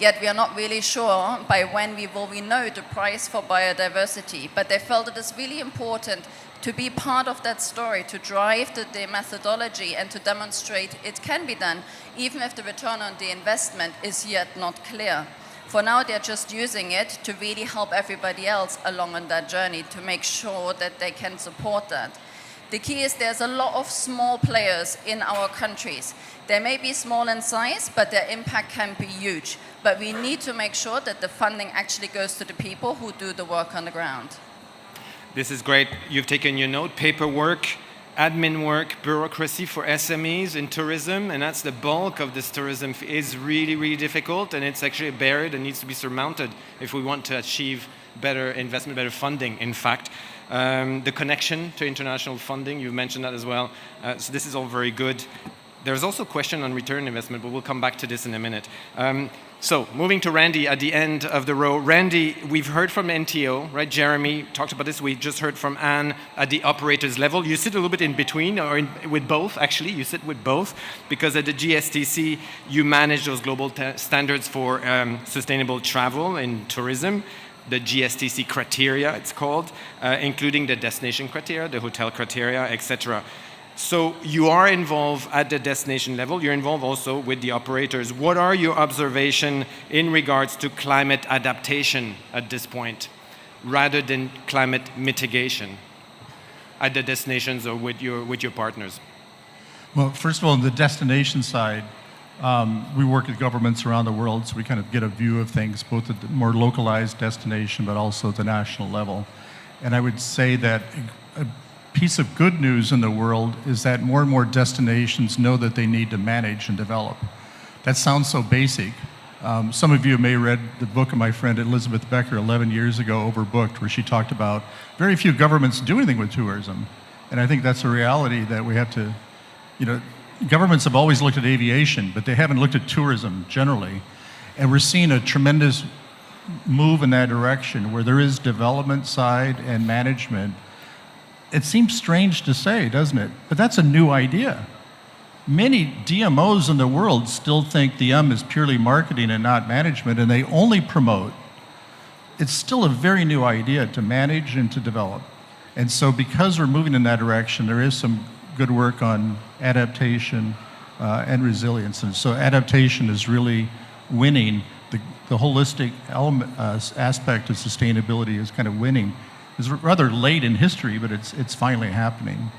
Yet we are not really sure by when we know the price for biodiversity, but they felt it is really important to be part of that story, to drive the methodology and to demonstrate it can be done, even if the return on the investment is yet not clear. For now, they're just using it to really help everybody else along on that journey to make sure that they can support that. The key is there's a lot of small players in our countries. They may be small in size, but their impact can be huge. But we need to make sure that the funding actually goes to the people who do the work on the ground. This is great. You've taken your note. Paperwork, admin work, bureaucracy for SMEs in tourism, and that's the bulk of this tourism is really, really difficult, and it's actually a barrier that needs to be surmounted if we want to achieve better investment, better funding, in fact. The connection to international funding, you mentioned that as well. So this is all very good. There's also a question on return investment, but we'll come back to this in a minute. So moving to Randy at the end of the row. Randy, we've heard from NTO, right? Jeremy talked about this. We just heard from Anne at the operators level. You sit a little bit in between, or with both, actually. You sit with both, because at the GSTC, you manage those global standards for sustainable travel in tourism, the GSTC criteria, it's called, including the destination criteria, the hotel criteria, etc. So you are involved at the destination level. You're involved also with the operators. What are your observations in regards to climate adaptation at this point, rather than climate mitigation at the destinations or with your partners? Well, first of all, on the destination side, we work with governments around the world, so we kind of get a view of things, both at the more localized destination, but also at the national level. And I would say that a piece of good news in the world is that more and more destinations know that they need to manage and develop. That sounds so basic. Some of you may have read the book of my friend Elizabeth Becker 11 years ago, Overbooked, where she talked about very few governments do anything with tourism. And I think that's a reality that we have to, governments have always looked at aviation, but they haven't looked at tourism generally. And we're seeing a tremendous move in that direction where there is development side and management. It seems strange to say, doesn't it? But that's a new idea. Many DMOs in the world still think the is purely marketing and not management, and they only promote. It's still a very new idea to manage and to develop. And so because we're moving in that direction, there is some good work on adaptation and resilience. And so adaptation is really winning. The holistic element, aspect of sustainability is kind of winning. It's rather late in history, but it's finally happening.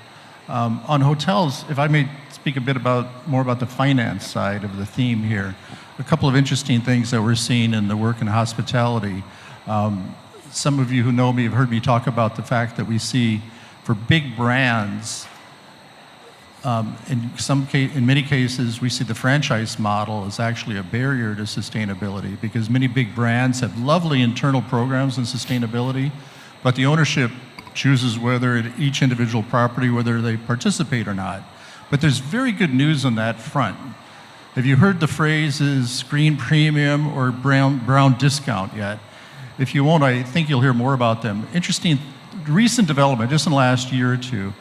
On hotels, if I may speak a bit more about the finance side of the theme here, a couple of interesting things that we're seeing in the work in hospitality. Some of you who know me have heard me talk about the fact that we see for big brands, in many cases, we see the franchise model as actually a barrier to sustainability, because many big brands have lovely internal programs in sustainability, but the ownership chooses whether at each individual property, whether they participate or not. But there's very good news on that front. Have you heard the phrases green premium or brown discount yet? If you won't, I think you'll hear more about them. Interesting recent development, just in the last year or two,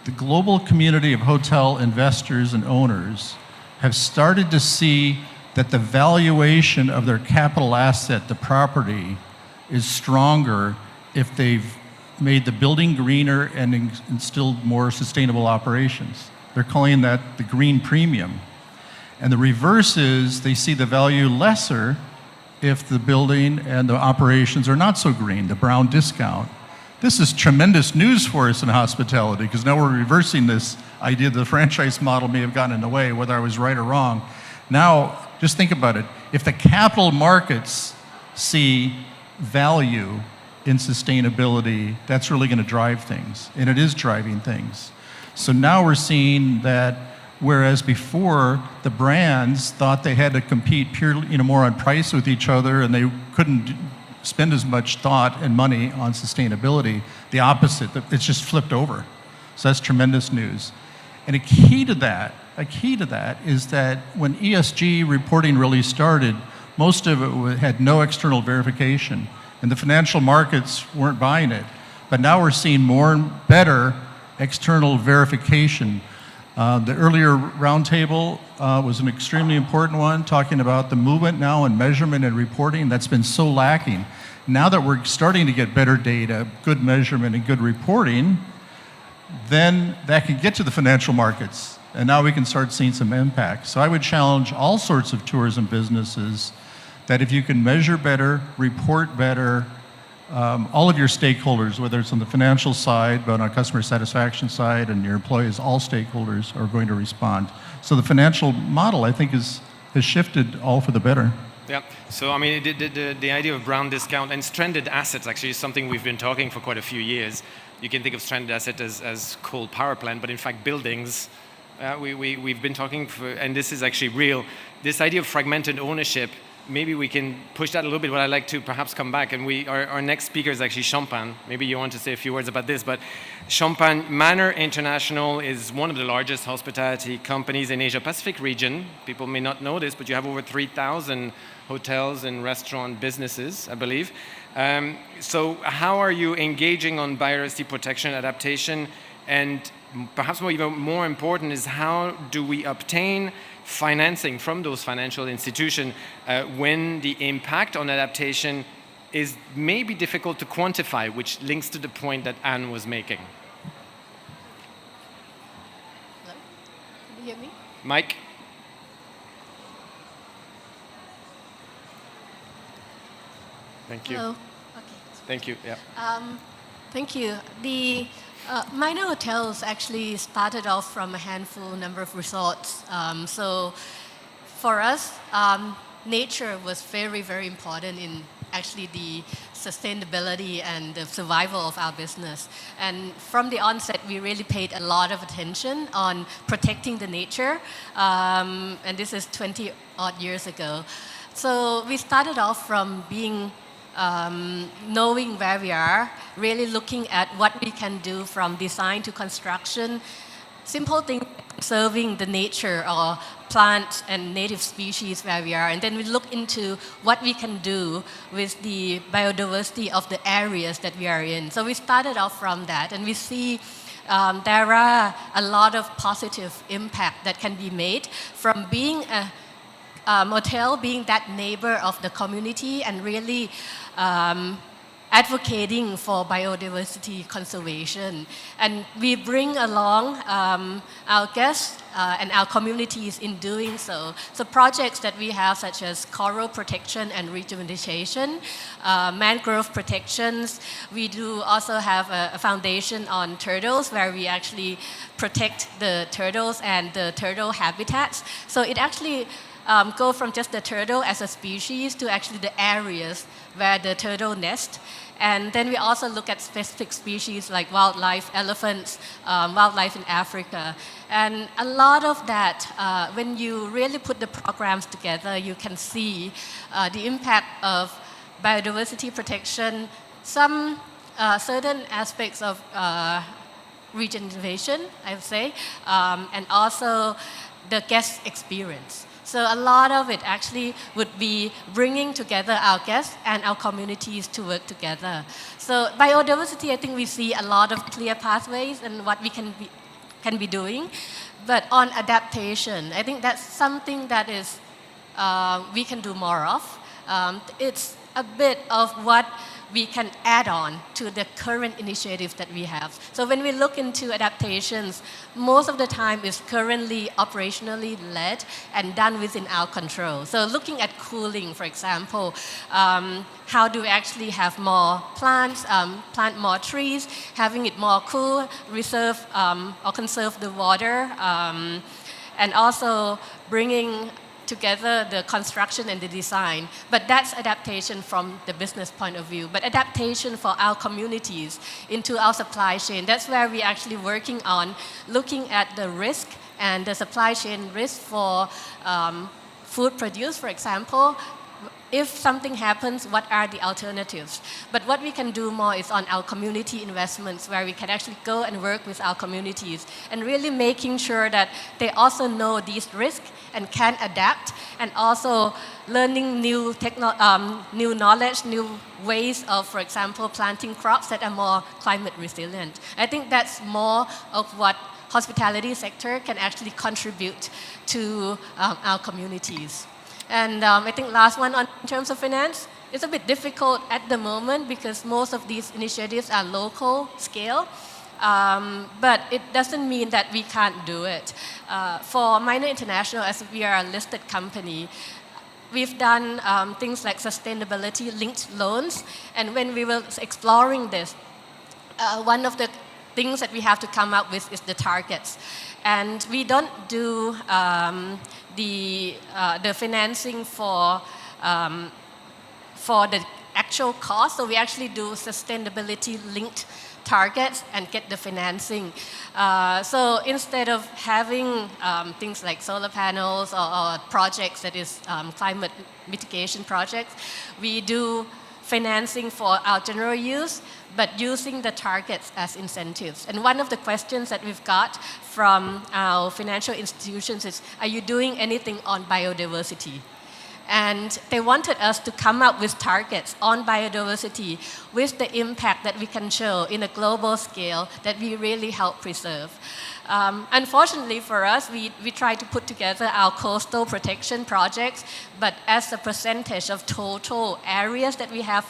the global community of hotel investors and owners have started to see that the valuation of their capital asset, the property, is stronger if they've made the building greener and instilled more sustainable operations. They're calling that the green premium. And the reverse is they see the value lesser if the building and the operations are not so green, the brown discount. This is tremendous news for us in hospitality, because now we're reversing this idea that the franchise model may have gotten in the way, whether I was right or wrong. Now, just think about it. If the capital markets see value in sustainability, that's really going to drive things, and it is driving things. So now we're seeing that whereas before the brands thought they had to compete purely, more on price with each other, and they couldn't spend as much thought and money on sustainability, the opposite, it's just flipped over. So that's tremendous news. And a key to that is that when ESG reporting really started, most of it had no external verification, and the financial markets weren't buying it. But now we're seeing more and better external verification. The earlier roundtable was an extremely important one, talking about the movement now in measurement and reporting that's been so lacking. Now that we're starting to get better data, good measurement and good reporting, then that can get to the financial markets, and now we can start seeing some impact. So I would challenge all sorts of tourism businesses that if you can measure better, report better, all of your stakeholders, whether it's on the financial side, but on a customer satisfaction side, and your employees, all stakeholders are going to respond. So the financial model, I think, has shifted all for the better. Yeah, so I mean, the idea of brown discount and stranded assets actually is something we've been talking for quite a few years. you can think of stranded asset as coal power plant, but in fact buildings, we've been talking for, and this is actually real, this idea of fragmented ownership, maybe we can push that a little bit, but I'd like to perhaps come back, and our next speaker is actually Champagne. Maybe you want to say a few words about this, but Champagne Manor International is one of the largest hospitality companies in Asia-Pacific region. People may not know this, but you have over 3,000 hotels and restaurant businesses, I believe. So how are you engaging on biodiversity protection, adaptation, and perhaps even more important is how do we obtain financing from those financial institutions when the impact on adaptation is maybe difficult to quantify, which links to the point that Anne was making. Hello? Can you hear me? Mike? Thank you. Hello. Okay. Thank you. Yeah. Thank you. The minor hotels actually started off from a handful number of resorts. So for us, nature was very, very important in actually the sustainability and the survival of our business. And from the onset, we really paid a lot of attention on protecting the nature. And this is 20 odd years ago. So we started off from being knowing where we are, really looking at what we can do from design to construction, simple things, serving the nature or plant and native species where we are. And then we look into what we can do with the biodiversity of the areas that we are in. So we started off from that, and we see there are a lot of positive impact that can be made from being a hotel, being that neighbor of the community and really advocating for biodiversity conservation. And we bring along our guests and our communities in doing so. So projects that we have such as coral protection and regeneration, mangrove protections. We do also have a foundation on turtles where we actually protect the turtles and the turtle habitats. So it actually go from just the turtle as a species to actually the areas where the turtle nest. And then we also look at specific species like wildlife, elephants, wildlife in Africa. And a lot of that, when you really put the programs together, you can see the impact of biodiversity protection, some certain aspects of regeneration, I would say, and also the guest experience. So a lot of it actually would be bringing together our guests and our communities to work together. So biodiversity, I think we see a lot of clear pathways and what we can be doing. But on adaptation, I think that's something that is we can do more of. It's a bit of what we can add on to the current initiatives that we have. So when we look into adaptations, most of the time is currently operationally led and done within our control. So looking at cooling, for example, how do we actually have more plants, plant more trees, having it more cool, reserve or conserve the water, and also bringing together the construction and the design. But that's adaptation from the business point of view. But adaptation for our communities into our supply chain, that's where we're actually working on looking at the risk and the supply chain risk for food produce, for example. If something happens, what are the alternatives? But what we can do more is on our community investments, where we can actually go and work with our communities and really making sure that they also know these risks and can adapt, and also learning new knowledge, new ways of, for example, planting crops that are more climate resilient. I think that's more of what hospitality sector can actually contribute to our communities. And I think last one in terms of finance, it's a bit difficult at the moment because most of these initiatives are local scale. But it doesn't mean that we can't do it. For Minor International, as we are a listed company, we've done things like sustainability-linked loans. And when we were exploring this, one of the things that we have to come up with is the targets. And we don't do the financing for the actual cost. So we actually do sustainability-linked targets and get the financing. So instead of having things like solar panels or projects that is climate mitigation projects, we do financing for our general use, but using the targets as incentives. And one of the questions that we've got from our financial institutions is, are you doing anything on biodiversity? And they wanted us to come up with targets on biodiversity with the impact that we can show in a global scale that we really help preserve. Unfortunately for us, we try to put together our coastal protection projects, but as a percentage of total areas that we have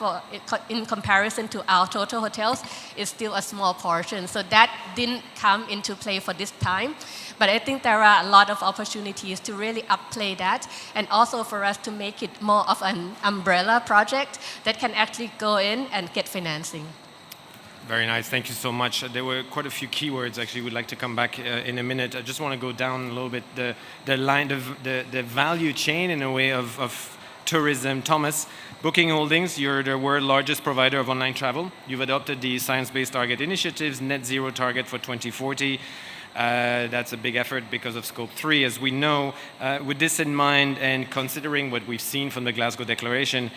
in comparison to our total hotels, is still a small portion. So that didn't come into play for this time. But I think there are a lot of opportunities to really upplay that, and also for us to make it more of an umbrella project that can actually go in and get financing. Very nice, thank you so much. There were quite a few keywords, actually, we'd like to come back in a minute. I just want to go down a little bit the line, the value chain in a way of tourism. Thomas, Booking Holdings, you're the world's largest provider of online travel. You've adopted the Science-Based Target Initiative's net zero target for 2040. That's a big effort because of Scope 3, as we know. With this in mind, and considering what we've seen from the Glasgow Declaration,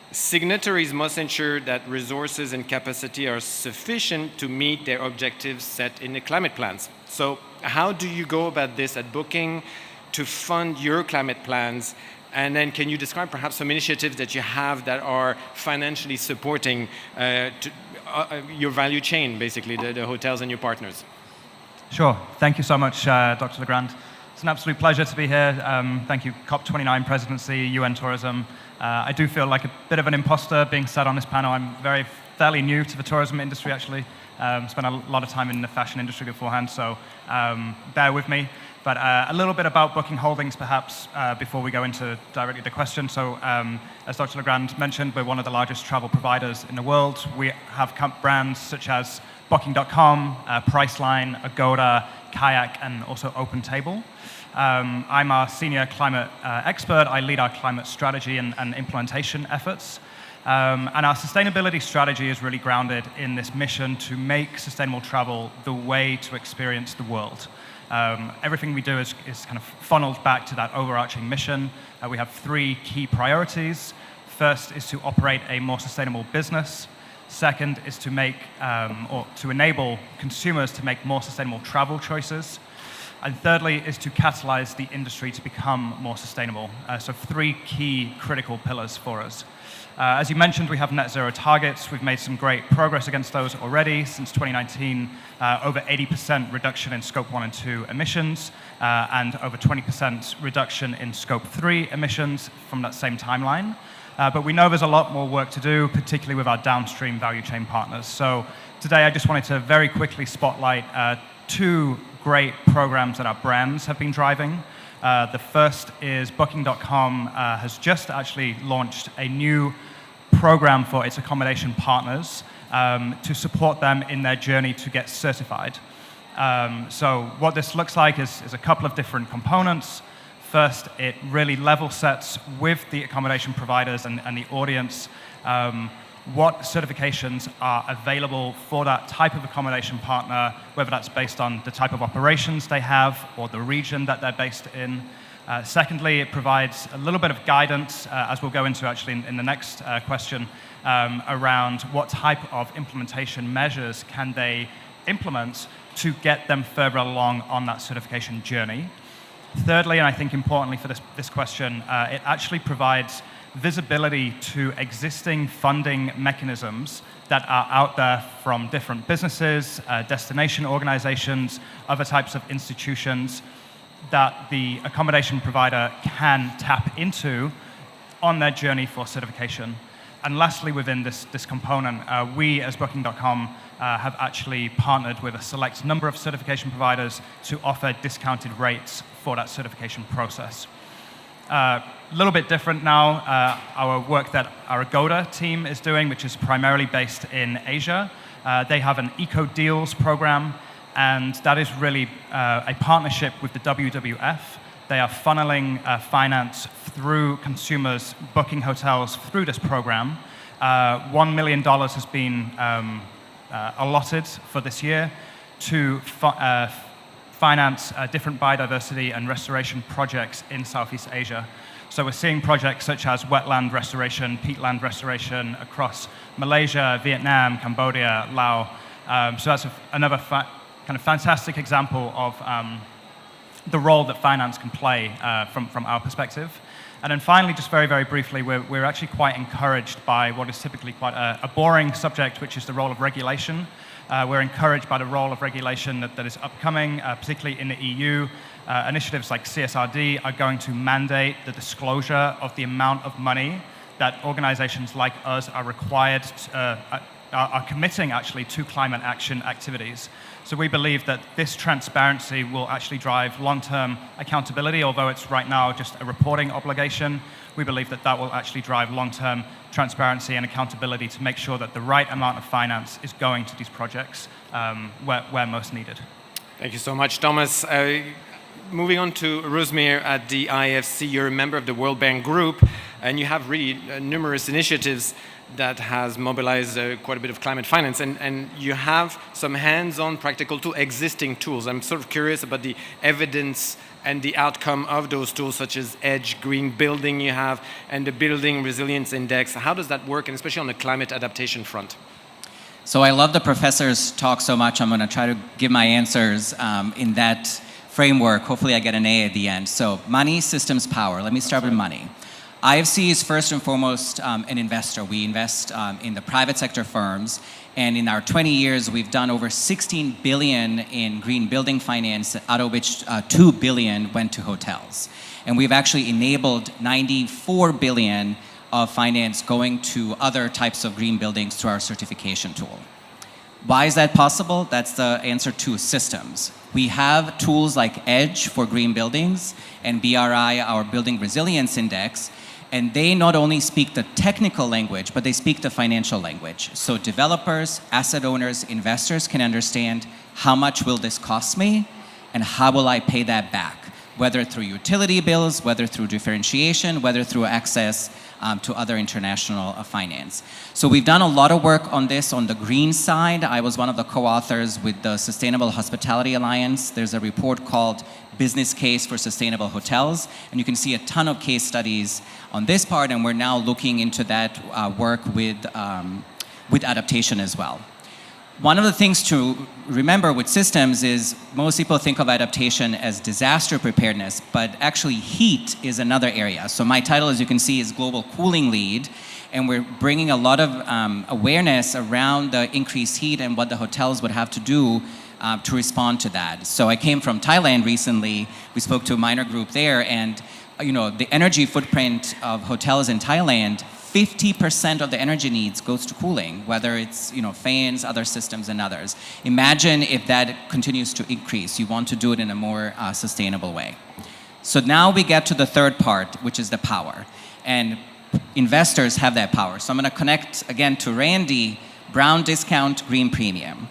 signatories must ensure that resources and capacity are sufficient to meet their objectives set in the climate plans. So how do you go about this at Booking to fund your climate plans? And then can you describe perhaps some initiatives that you have that are financially supporting your value chain, basically, the hotels and your partners? Sure. Thank you so much, Dr. Legrand. It's an absolute pleasure to be here. Thank you, COP29 presidency, UN Tourism. I do feel like a bit of an imposter being sat on this panel. I'm fairly new to the tourism industry, actually. Spent a lot of time in the fashion industry beforehand, so bear with me. But a little bit about Booking Holdings, perhaps, before we go into directly the question. So, as Dr. Legrand mentioned, we're one of the largest travel providers in the world. We have brands such as Booking.com, Priceline, Agoda, Kayak, and also OpenTable. I'm our senior climate expert. I lead our climate strategy and implementation efforts. And our sustainability strategy is really grounded in this mission to make sustainable travel the way to experience the world. Everything we do is kind of funneled back to that overarching mission. We have 3 key priorities. First is to operate a more sustainable business. Second is to make, or to enable consumers to make more sustainable travel choices. And thirdly is to catalyze the industry to become more sustainable. So 3 key critical pillars for us. As you mentioned, we have net zero targets. We've made some great progress against those already. Since 2019, over 80% reduction in Scope 1 and 2 emissions, and over 20% reduction in Scope 3 emissions from that same timeline. But we know there's a lot more work to do, particularly with our downstream value chain partners. So today I just wanted to very quickly spotlight 2 great programs that our brands have been driving. The first is Booking.com has just actually launched a new program for its accommodation partners to support them in their journey to get certified. So what this looks like is a couple of different components. First, it really level sets with the accommodation providers and the audience what certifications are available for that type of accommodation partner, whether that's based on the type of operations they have or the region that they're based in. Secondly, it provides a little bit of guidance, as we'll go into actually in the next question, around what type of implementation measures can they implement to get them further along on that certification journey. Thirdly, and I think importantly for this question, it actually provides visibility to existing funding mechanisms that are out there from different businesses, destination organizations, other types of institutions that the accommodation provider can tap into on their journey for certification. And lastly, within this component, we as Booking.com have actually partnered with a select number of certification providers to offer discounted rates for that certification process. A little bit different now, our work that our Agoda team is doing, which is primarily based in Asia. They have an Eco Deals program, and that is really a partnership with the WWF. They are funneling finance through consumers booking hotels through this program. $1 million has been allotted for this year to finance different biodiversity and restoration projects in Southeast Asia. So we're seeing projects such as wetland restoration, peatland restoration across Malaysia, Vietnam, Cambodia, Laos. So that's another kind of fantastic example of the role that finance can play from our perspective. And then finally, just very, very briefly, we're actually quite encouraged by what is typically quite a boring subject, which is the role of regulation. We're encouraged by the role of regulation that is upcoming, particularly in the EU. Initiatives like CSRD are going to mandate the disclosure of the amount of money that organizations like us are required, are committing actually to climate action activities. So we believe that this transparency will actually drive long-term accountability, although it's right now just a reporting obligation. We believe that that will actually drive long-term transparency and accountability to make sure that the right amount of finance is going to these projects where most needed. Thank you so much, Thomas. Moving on to Rosemary at the IFC, you're a member of the World Bank Group, and you have really numerous initiatives that has mobilized quite a bit of climate finance, and you have some hands-on practical to existing tools. I'm sort of curious about the evidence and the outcome of those tools, such as EDGE, green building you have, and the Building Resilience Index. How does that work, and especially on the climate adaptation front? So I love the professor's talk so much. I'm going to try to give my answers in that framework. Hopefully I get an A at the end. So money, systems, power. Let me start with money. IFC is first and foremost an investor. We invest in the private sector firms, and in our 20 years, we've done over 16 billion in green building finance, out of which 2 billion went to hotels. And we've actually enabled 94 billion of finance going to other types of green buildings through our certification tool. Why is that possible? That's the answer to systems. We have tools like EDGE for green buildings and BRI, our Building Resilience Index, and they not only speak the technical language, but they speak the financial language. So developers, asset owners, investors can understand how much will this cost me and how will I pay that back, whether through utility bills, whether through differentiation, whether through access to other international finance. So we've done a lot of work on this on the green side. I was one of the co-authors with the Sustainable Hospitality Alliance. There's a report called Business Case for Sustainable Hotels, and you can see a ton of case studies on this part, and we're now looking into that work with adaptation as well. One of the things to remember with systems is most people think of adaptation as disaster preparedness, but actually heat is another area. So my title, as you can see, is Global Cooling Lead, and we're bringing a lot of awareness around the increased heat and what the hotels would have to do to respond to that. So I came from Thailand recently. We spoke to a minor group there, and the energy footprint of hotels in Thailand, 50% of the energy needs goes to cooling, whether it's fans, other systems, and others. Imagine if that continues to increase. You want to do it in a more sustainable way. So now we get to the third part, which is the power. And investors have that power. So I'm going to connect again to Randy, brown discount, green premium.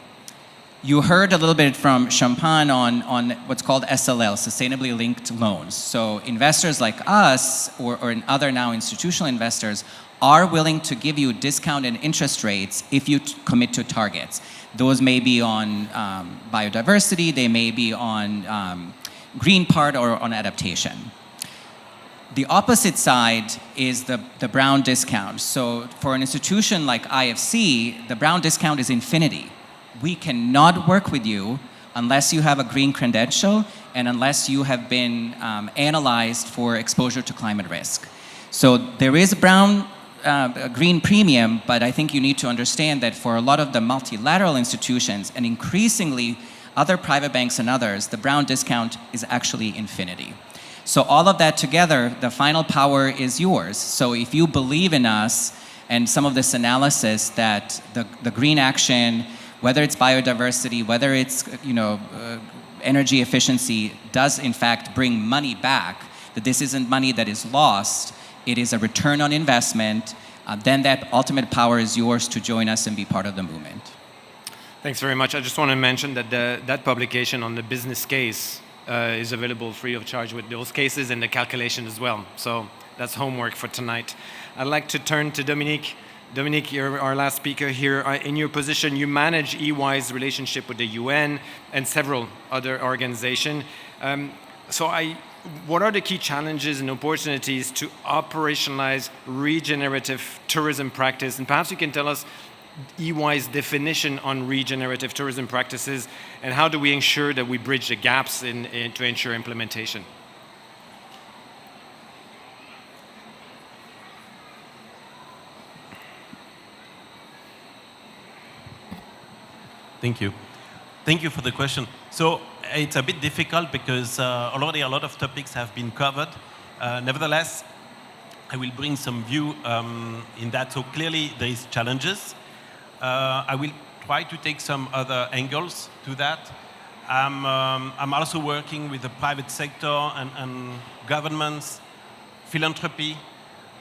You heard a little bit from Champagne on what's called SLL, sustainably linked loans. So investors like us or other now institutional investors are willing to give you discounted interest rates if you commit to targets. Those may be on biodiversity, they may be on green part or on adaptation. The opposite side is the brown discount. So for an institution like IFC, the brown discount is infinity. We cannot work with you unless you have a green credential and unless you have been analyzed for exposure to climate risk. So there is a green premium, but I think you need to understand that for a lot of the multilateral institutions and increasingly other private banks and others, the brown discount is actually infinity. So all of that together, the final power is yours. So if you believe in us and some of this analysis that the green action, whether it's biodiversity, whether it's energy efficiency, does in fact bring money back, that this isn't money that is lost, it is a return on investment, then that ultimate power is yours to join us and be part of the movement. Thanks very much. I just want to mention that that publication on the business case is available free of charge with those cases and the calculation as well. So that's homework for tonight. I'd like to turn to Dominique Dominique, you're our last speaker here. In your position, you manage EY's relationship with the UN and several other organizations. What are the key challenges and opportunities to operationalize regenerative tourism practice? And perhaps you can tell us EY's definition on regenerative tourism practices, and how do we ensure that we bridge the gaps to ensure implementation? Thank you. Thank you for the question. So it's a bit difficult because already a lot of topics have been covered. Nevertheless, I will bring some view in that. So clearly there is challenges. I will try to take some other angles to that. I'm also working with the private sector and governments, philanthropy,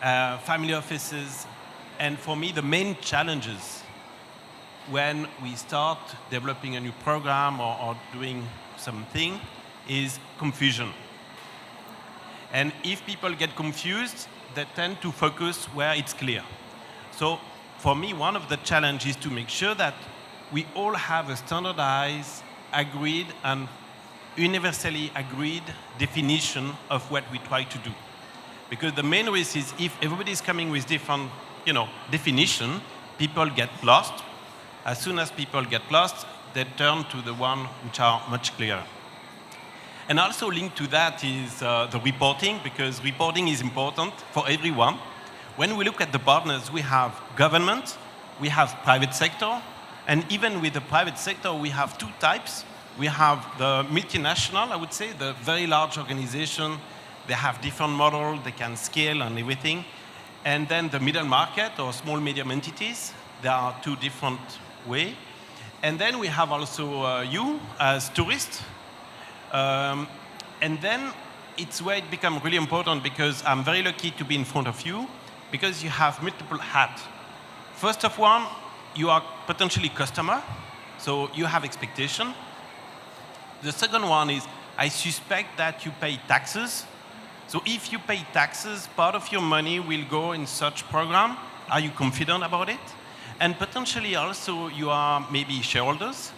family offices. And for me, the main challenges when we start developing a new program or doing something is confusion. And if people get confused, they tend to focus where it's clear. So for me, one of the challenges is to make sure that we all have a standardized, agreed, and universally agreed definition of what we try to do. Because the main risk is if everybody is coming with different, definition, people get lost. As soon as people get lost, they turn to the one which are much clearer. And also linked to that is the reporting, because reporting is important for everyone. When we look at the partners, we have government, we have private sector, and even with the private sector, we have two types. We have the multinational, I would say, the very large organization. They have different models, they can scale and everything. And then the middle market or small medium entities, there are two different ways. And then we have also you as tourists. And then it's where it becomes really important, because I'm very lucky to be in front of you, because you have multiple hats. First of all, you are potentially customer, so you have expectation. The second one is, I suspect that you pay taxes. So if you pay taxes, part of your money will go in such program. Are you confident about it? And potentially also you are maybe shareholders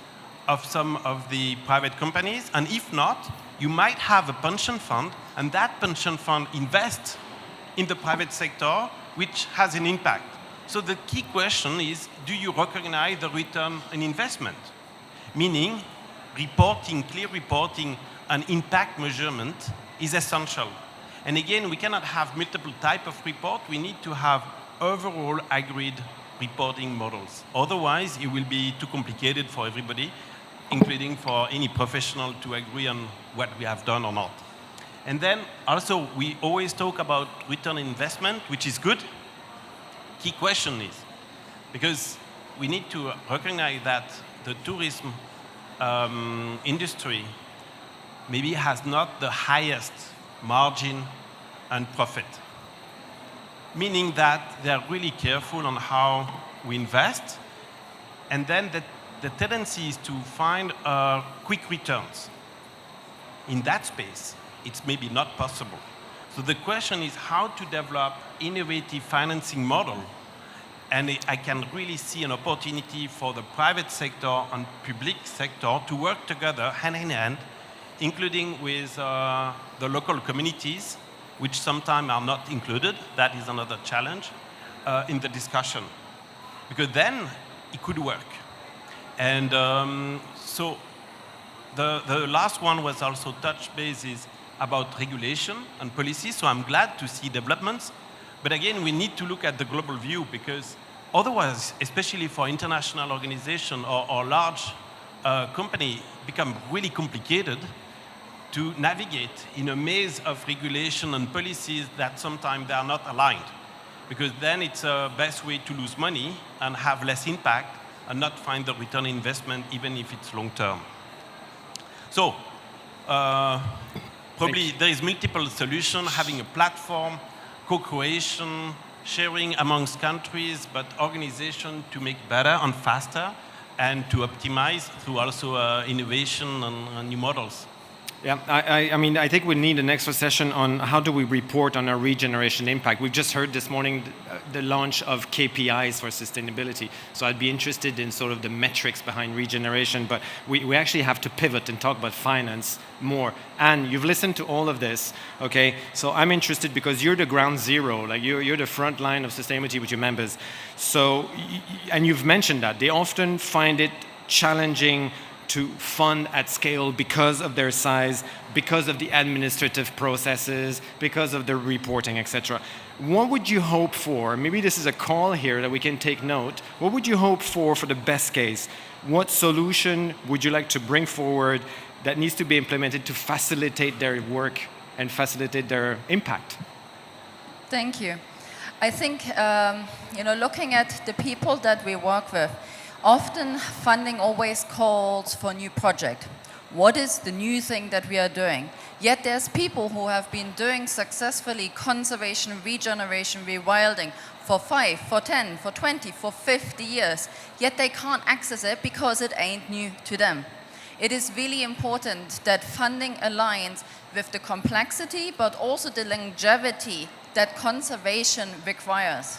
of some of the private companies. And if not, you might have a pension fund, and that pension fund invests in the private sector, which has an impact. So the key question is, do you recognize the return on investment? Meaning, reporting, clear reporting and impact measurement is essential. And again, we cannot have multiple types of report. We need to have overall agreed reporting models. Otherwise, it will be too complicated for everybody, including for any professional to agree on what we have done or not. And then also, we always talk about return on investment, which is good. Key question is, because we need to recognize that the tourism industry maybe has not the highest margin and profit. Meaning that they're really careful on how we invest, and then the tendency is to find quick returns. In that space, it's maybe not possible. So the question is how to develop innovative financing model, and I can really see an opportunity for the private sector and public sector to work together hand in hand, including with the local communities, which sometimes are not included. That is another challenge in the discussion. Because then it could work. And so the last one was also touch bases about regulation and policy. So I'm glad to see developments. But again, we need to look at the global view, because otherwise, especially for international organization or large company, become really complicated to navigate in a maze of regulation and policies that sometimes they are not aligned. Because then it's the best way to lose money and have less impact and not find the return on investment, even if it's long term. So probably there is multiple solutions, having a platform, co-creation, sharing amongst countries, but organization to make better and faster, and to optimize through also innovation and new models. Yeah, I mean, I think we need an extra session on how do we report on our regeneration impact. We've just heard this morning the launch of KPIs for sustainability. So I'd be interested in sort of the metrics behind regeneration, but we actually have to pivot and talk about finance more. And you've listened to all of this, okay? So I'm interested because you're the ground zero, like you're the front line of sustainability with your members. So, and you've mentioned that. They often find it challenging to fund at scale because of their size, because of the administrative processes, because of the reporting, etc. What would you hope for? Maybe this is a call here that we can take note. What would you hope for the best case? What solution would you like to bring forward that needs to be implemented to facilitate their work and facilitate their impact? Thank you. I think, looking at the people that we work with, often funding always calls for new project. What is the new thing that we are doing? Yet there's people who have been doing successfully conservation, regeneration, rewilding for 5, for 10, for 20, for 50 years. Yet they can't access it because it ain't new to them. It is really important that funding aligns with the complexity, but also the longevity that conservation requires.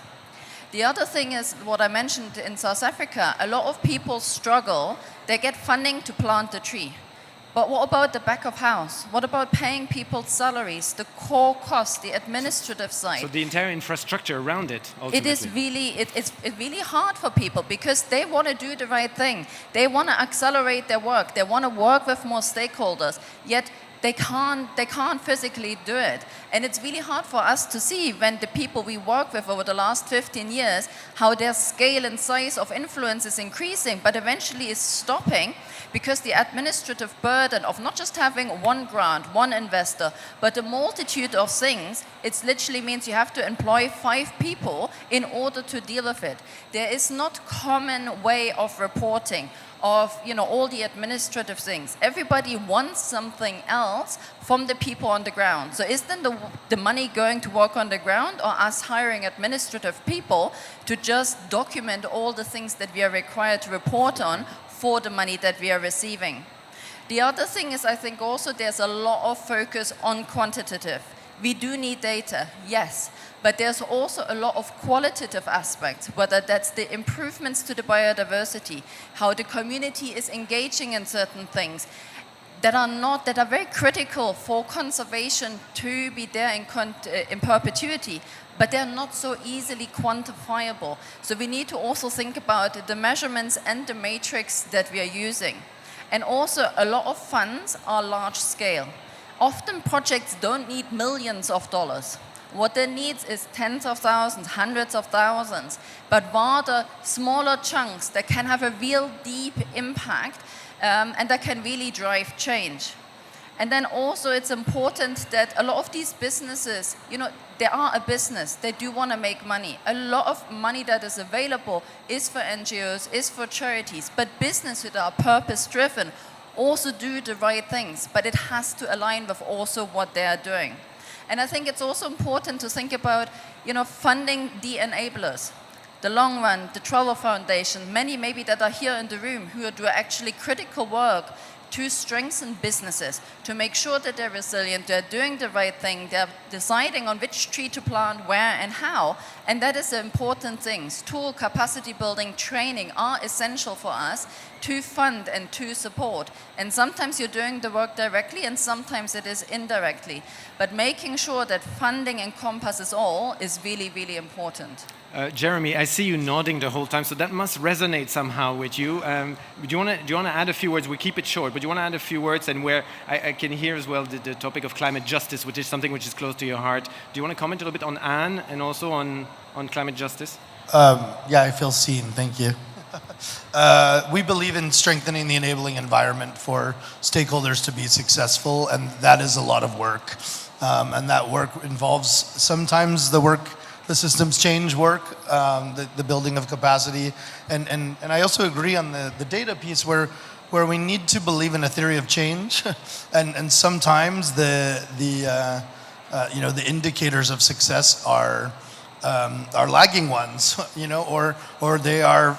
The other thing is what I mentioned in South Africa. A lot of people struggle. They get funding to plant a tree. But what about the back of house? What about paying people's salaries, the core costs, the administrative side? So the entire infrastructure around it, ultimately. It's really hard for people because they want to do the right thing. They want to accelerate their work. They want to work with more stakeholders. Yet they can't physically do it. And it's really hard for us to see when the people we work with over the last 15 years, how their scale and size of influence is increasing, but eventually is stopping because the administrative burden of not just having one grant, one investor, but a multitude of things, it literally means you have to employ 5 people in order to deal with it. There is not common way of reporting of all the administrative things. Everybody wants something else from the people on the ground. So is then the money going to work on the ground, or us hiring administrative people to just document all the things that we are required to report on for the money that we are receiving? The other thing is, I think also there's a lot of focus on quantitative. We do need data, yes, but there's also a lot of qualitative aspects, whether that's the improvements to the biodiversity, how the community is engaging in certain things that are very critical for conservation to be there in perpetuity, but they're not so easily quantifiable. So we need to also think about the measurements and the matrix that we are using. And also a lot of funds are large scale. Often projects don't need millions of dollars. What they need is tens of thousands, hundreds of thousands, but rather smaller chunks that can have a real deep impact and that can really drive change. And then also it's important that a lot of these businesses, they are a business. They do want to make money. A lot of money that is available is for NGOs, is for charities, but businesses that are purpose-driven also do the right things, but it has to align with also what they are doing. And I think it's also important to think about, funding the enablers. The Long Run, the Trevor Foundation, many maybe that are here in the room who do actually critical work to strengthen businesses, to make sure that they're resilient, they're doing the right thing, they're deciding on which tree to plant, where and how. And that is the important things. Tool, capacity building, training are essential for us to fund and to support. And sometimes you're doing the work directly and sometimes it is indirectly. But making sure that funding encompasses all is really, really important. Jeremy, I see you nodding the whole time, so that must resonate somehow with you. Do you want to add a few words? We keep it short, but do you want to add a few words? And where I can hear as well the topic of climate justice, which is something which is close to your heart. Do you want to comment a little bit on Anne and also on climate justice? Yeah, I feel seen. Thank you. We believe in strengthening the enabling environment for stakeholders to be successful, and that is a lot of work. And that work involves sometimes the systems change work, the building of capacity. And I also agree on the data piece where we need to believe in a theory of change. and sometimes the indicators of success are are lagging ones, or they are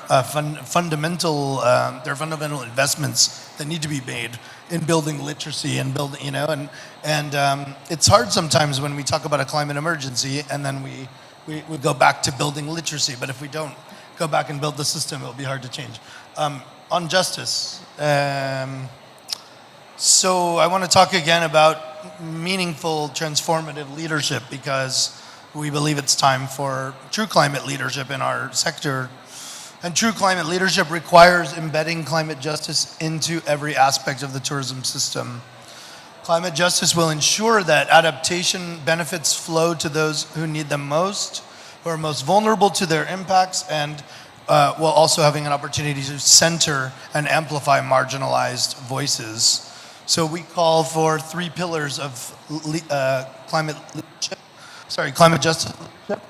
fundamental. They're fundamental investments that need to be made in building literacy and building, and it's hard sometimes when we talk about a climate emergency and then we go back to building literacy. But if we don't go back and build the system, it'll be hard to change. On justice, so I want to talk again about meaningful, transformative leadership, because we believe it's time for true climate leadership in our sector. And true climate leadership requires embedding climate justice into every aspect of the tourism system. Climate justice will ensure that adaptation benefits flow to those who need them most, who are most vulnerable to their impacts, and while also having an opportunity to center and amplify marginalized voices. So we call for 3 pillars of climate justice leadership.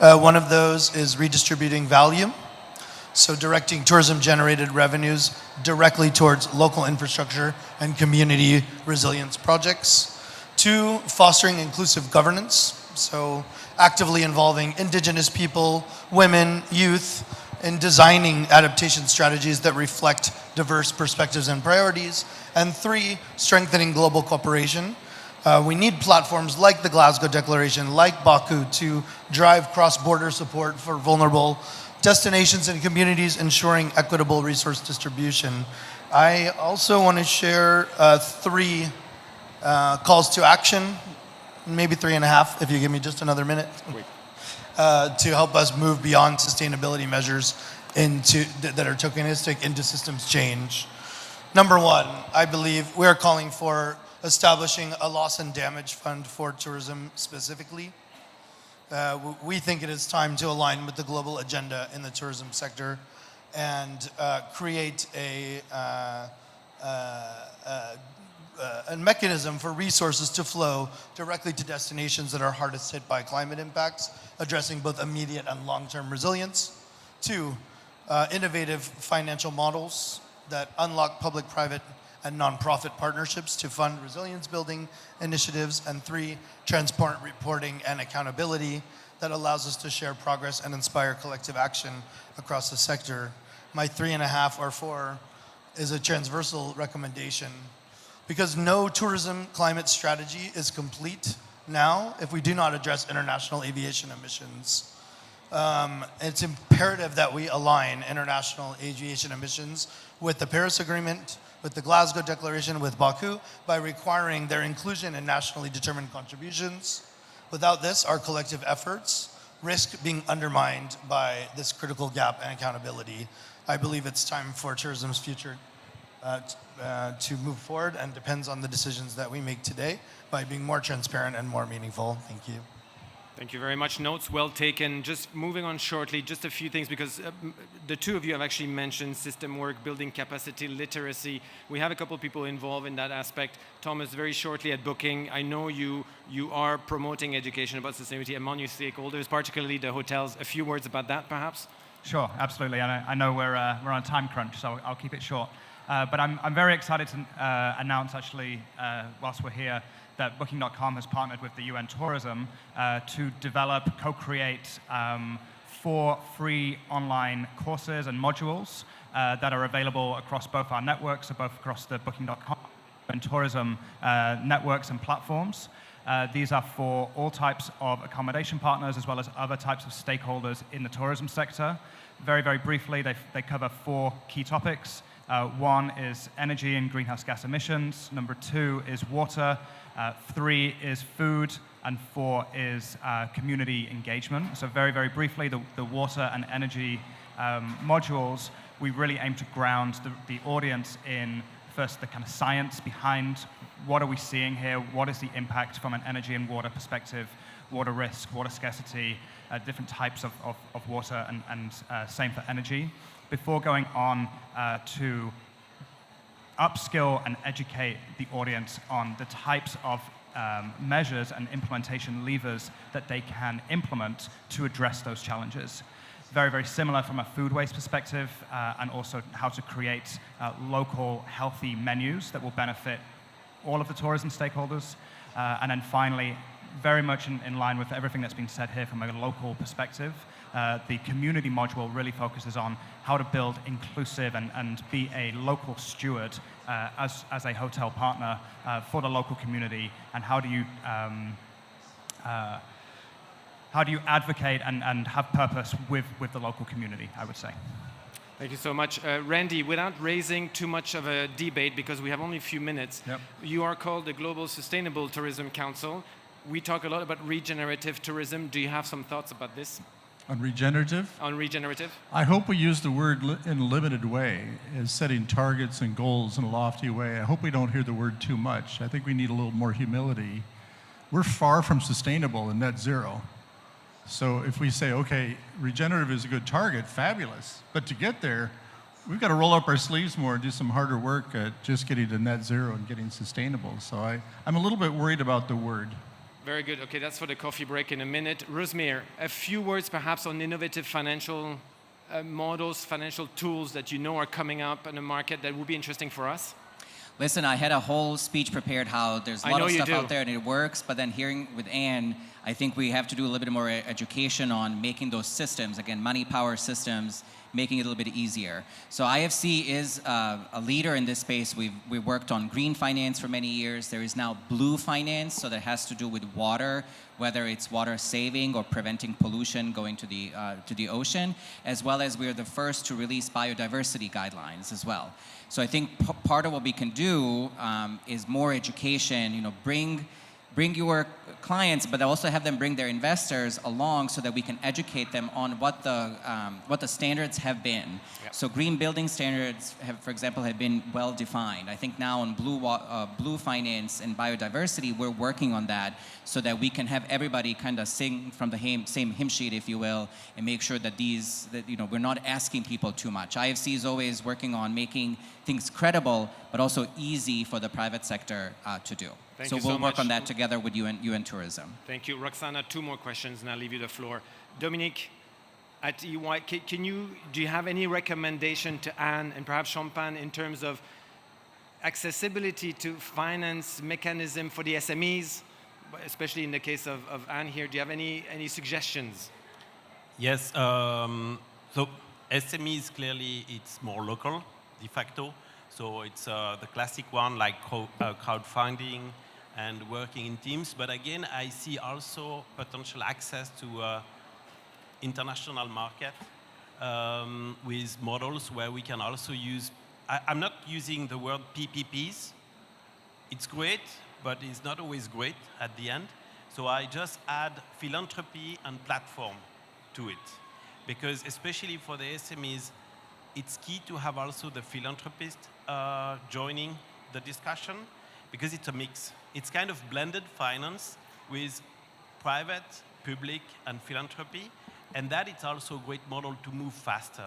One of those is redistributing value, so directing tourism-generated revenues directly towards local infrastructure and community resilience projects. 2, fostering inclusive governance, so actively involving indigenous people, women, youth, in designing adaptation strategies that reflect diverse perspectives and priorities. And 3, strengthening global cooperation. We need platforms like the Glasgow Declaration, like Baku, to drive cross-border support for vulnerable destinations and communities, ensuring equitable resource distribution. I also want to share 3 calls to action, maybe 3.5, if you give me just another minute, to help us move beyond sustainability measures that are tokenistic into systems change. Number 1, I believe we are calling for establishing a loss and damage fund for tourism specifically. We think it is time to align with the global agenda in the tourism sector and create a mechanism for resources to flow directly to destinations that are hardest hit by climate impacts, addressing both immediate and long-term resilience. 2, innovative financial models that unlock public-private and nonprofit partnerships to fund resilience-building initiatives. And 3, transparent reporting and accountability that allows us to share progress and inspire collective action across the sector. My 3.5 or 4 is a transversal recommendation, because no tourism climate strategy is complete now if we do not address international aviation emissions. It's imperative that we align international aviation emissions with the Paris Agreement, with the Glasgow Declaration, with Baku, by requiring their inclusion in nationally determined contributions. Without this, our collective efforts risk being undermined by this critical gap in accountability. I believe it's time for tourism's future to move forward, and depends on the decisions that we make today by being more transparent and more meaningful. Thank you. Thank you very much. Notes well taken. Just moving on shortly, just a few things, because the 2 of you have actually mentioned system work, building capacity, literacy. We have a couple of people involved in that aspect. Thomas, very shortly at Booking, I know you are promoting education about sustainability among your stakeholders, particularly the hotels. A few words about that, perhaps? Sure, absolutely. And I know we're on a time crunch, so I'll keep it short. But I'm very excited to announce, actually, whilst we're here, that Booking.com has partnered with the UN Tourism to develop, co-create 4 free online courses and modules that are available across both our networks, so both across the Booking.com and tourism networks and platforms. These are for all types of accommodation partners as well as other types of stakeholders in the tourism sector. Very, very briefly, they cover 4 key topics. 1 is energy and greenhouse gas emissions. Number 2 is water. 3 is food, and 4 is community engagement. So very, very briefly, the water and energy modules, we really aim to ground the audience in, first, the kind of science behind what are we seeing here, what is the impact from an energy and water perspective, water risk, water scarcity, different types of water, and same for energy, before going on to upskill and educate the audience on the types of measures and implementation levers that they can implement to address those challenges. Very, very similar from a food waste perspective, and also how to create local healthy menus that will benefit all of the tourism stakeholders. And then finally, very much in line with everything that's been said here from a local perspective. The community module really focuses on how to build inclusive and be a local steward as a hotel partner for the local community, and how do you advocate and have purpose with the local community, I would say. Thank you so much. Randy, without raising too much of a debate, because we have only a few minutes, you are called the Global Sustainable Tourism Council. We talk a lot about regenerative tourism. Do you have some thoughts about this? On regenerative? On regenerative? I hope we use the word in a limited way, as setting targets and goals in a lofty way. I hope we don't hear the word too much. I think we need a little more humility. We're far from sustainable and net zero. So if we say, okay, regenerative is a good target, fabulous. But to get there, we've got to roll up our sleeves more and do some harder work at just getting to net zero and getting sustainable. So I'm a little bit worried about the word. Very good. Okay, that's for the coffee break in a minute. Rosemary, a few words perhaps on innovative financial models, financial tools that you know are coming up in the market that would be interesting for us. Listen, I had a whole speech prepared how there's a lot of stuff out there and it works, but then hearing with Anne, I think we have to do a little bit more education on making those systems, again, money power systems, making it a little bit easier. So IFC is a leader in this space. We've worked on green finance for many years. There is now blue finance, so that has to do with water, whether it's water saving or preventing pollution going to the ocean, as well as we're the first to release biodiversity guidelines as well. So I think part of what we can do is more education, bring your clients, but also have them bring their investors along so that we can educate them on what the standards have been. Yep. So green building standards, for example, have been well defined. I think now on blue finance and biodiversity, we're working on that so that we can have everybody kind of sing from the same hymn sheet, if you will, and make sure that we're not asking people too much. IFC is always working on making things credible, but also easy for the private sector to do. Thank so you we'll so work much. on that together with UN Tourism. Thank you. Roxana, 2 more questions and I'll leave you the floor. Dominique, at EY, do you have any recommendation to Anne and perhaps Champagne in terms of accessibility to finance mechanism for the SMEs, especially in the case of Anne here? Do you have any suggestions? Yes. So SMEs, clearly, it's more local, de facto. So it's the classic one, like crowdfunding and working in teams. But again, I see also potential access to international market with models where we can also use, I'm not using the word PPPs. It's great, but it's not always great at the end. So I just add philanthropy and platform to it. Because especially for the SMEs, it's key to have also the philanthropist joining the discussion, because it's a mix. It's kind of blended finance with private, public, and philanthropy, and that it's also a great model to move faster.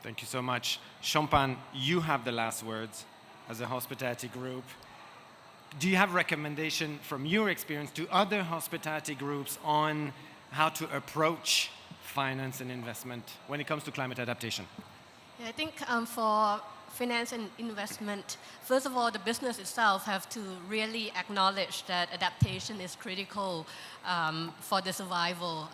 Thank you so much. Champagne, you have the last words as a hospitality group. Do you have recommendation from your experience to other hospitality groups on how to approach finance and investment when it comes to climate adaptation? Yeah, I think for finance and investment, first of all, the business itself have to really acknowledge that adaptation is critical for the survival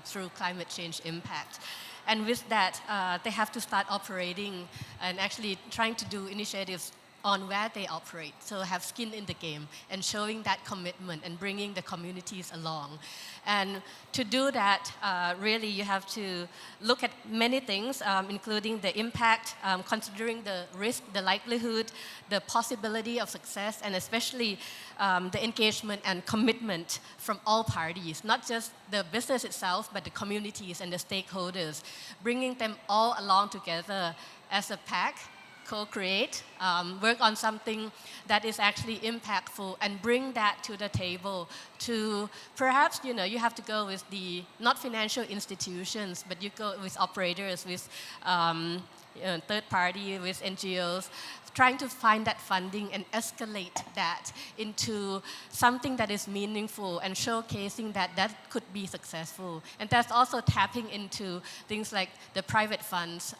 through climate change impact. And with that, they have to start operating and actually trying to do initiatives on where they operate, so have skin in the game and showing that commitment and bringing the communities along. And to do that, really you have to look at many things, including the impact, considering the risk, the likelihood, the possibility of success, and especially the engagement and commitment from all parties, not just the business itself, but the communities and the stakeholders, bringing them all along together as a pack, co-create, work on something that is actually impactful and bring that to the table to perhaps, you have to go with the, not financial institutions, but you go with operators, with third party, with NGOs, trying to find that funding and escalate that into something that is meaningful and showcasing that could be successful. And that's also tapping into things like the private funds,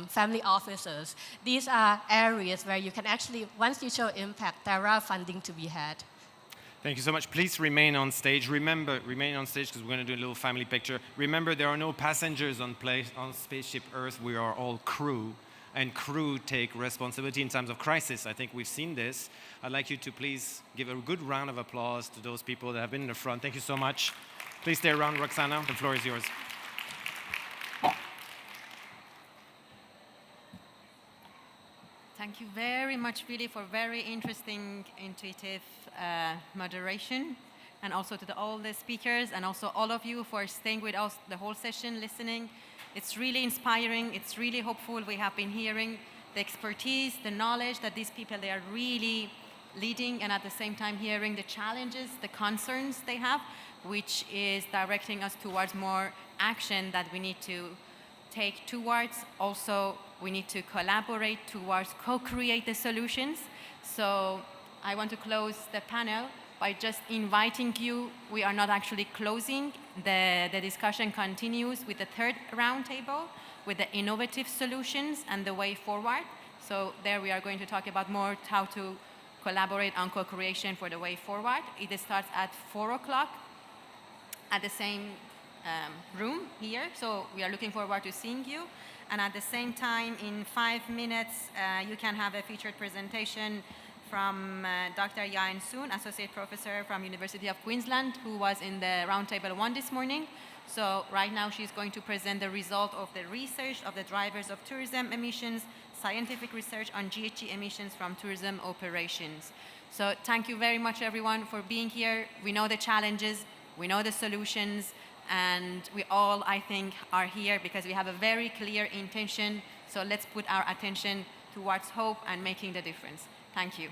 family offices. These are areas where you can actually, once you show impact, there are funding to be had. Thank you so much. Please remain on stage. Remember, remain on stage because we're going to do a little family picture. Remember, there are no passengers on Spaceship Earth. We are all crew, and crew take responsibility in times of crisis. I think we've seen this. I'd like you to please give a good round of applause to those people that have been in the front. Thank you so much. Please stay around, Roxana. The floor is yours. Thank you very much, really, for very interesting, intuitive moderation, and also to all the speakers, and also all of you for staying with us the whole session, listening. It's really inspiring. It's really hopeful. We have been hearing the expertise, the knowledge that these people, they are really leading, and at the same time hearing the challenges, the concerns they have, which is directing us towards more action that we need to take towards. Also, we need to collaborate towards co-create the solutions. So I want to close the panel by just inviting you. We are not actually closing. The discussion continues with the third roundtable with the innovative solutions and the way forward. So there we are going to talk about more how to collaborate on co-creation for the way forward. It starts at 4 o'clock at the same room here, so we are looking forward to seeing you. And at the same time, in 5 minutes, you can have a featured presentation from Dr. Yain Soon, Associate Professor from University of Queensland, who was in the Roundtable 1 this morning. So right now, she's going to present the result of the research of the drivers of tourism emissions, scientific research on GHG emissions from tourism operations. So thank you very much, everyone, for being here. We know the challenges, we know the solutions, and we all, I think, are here because we have a very clear intention. So let's put our attention towards hope and making the difference. Thank you.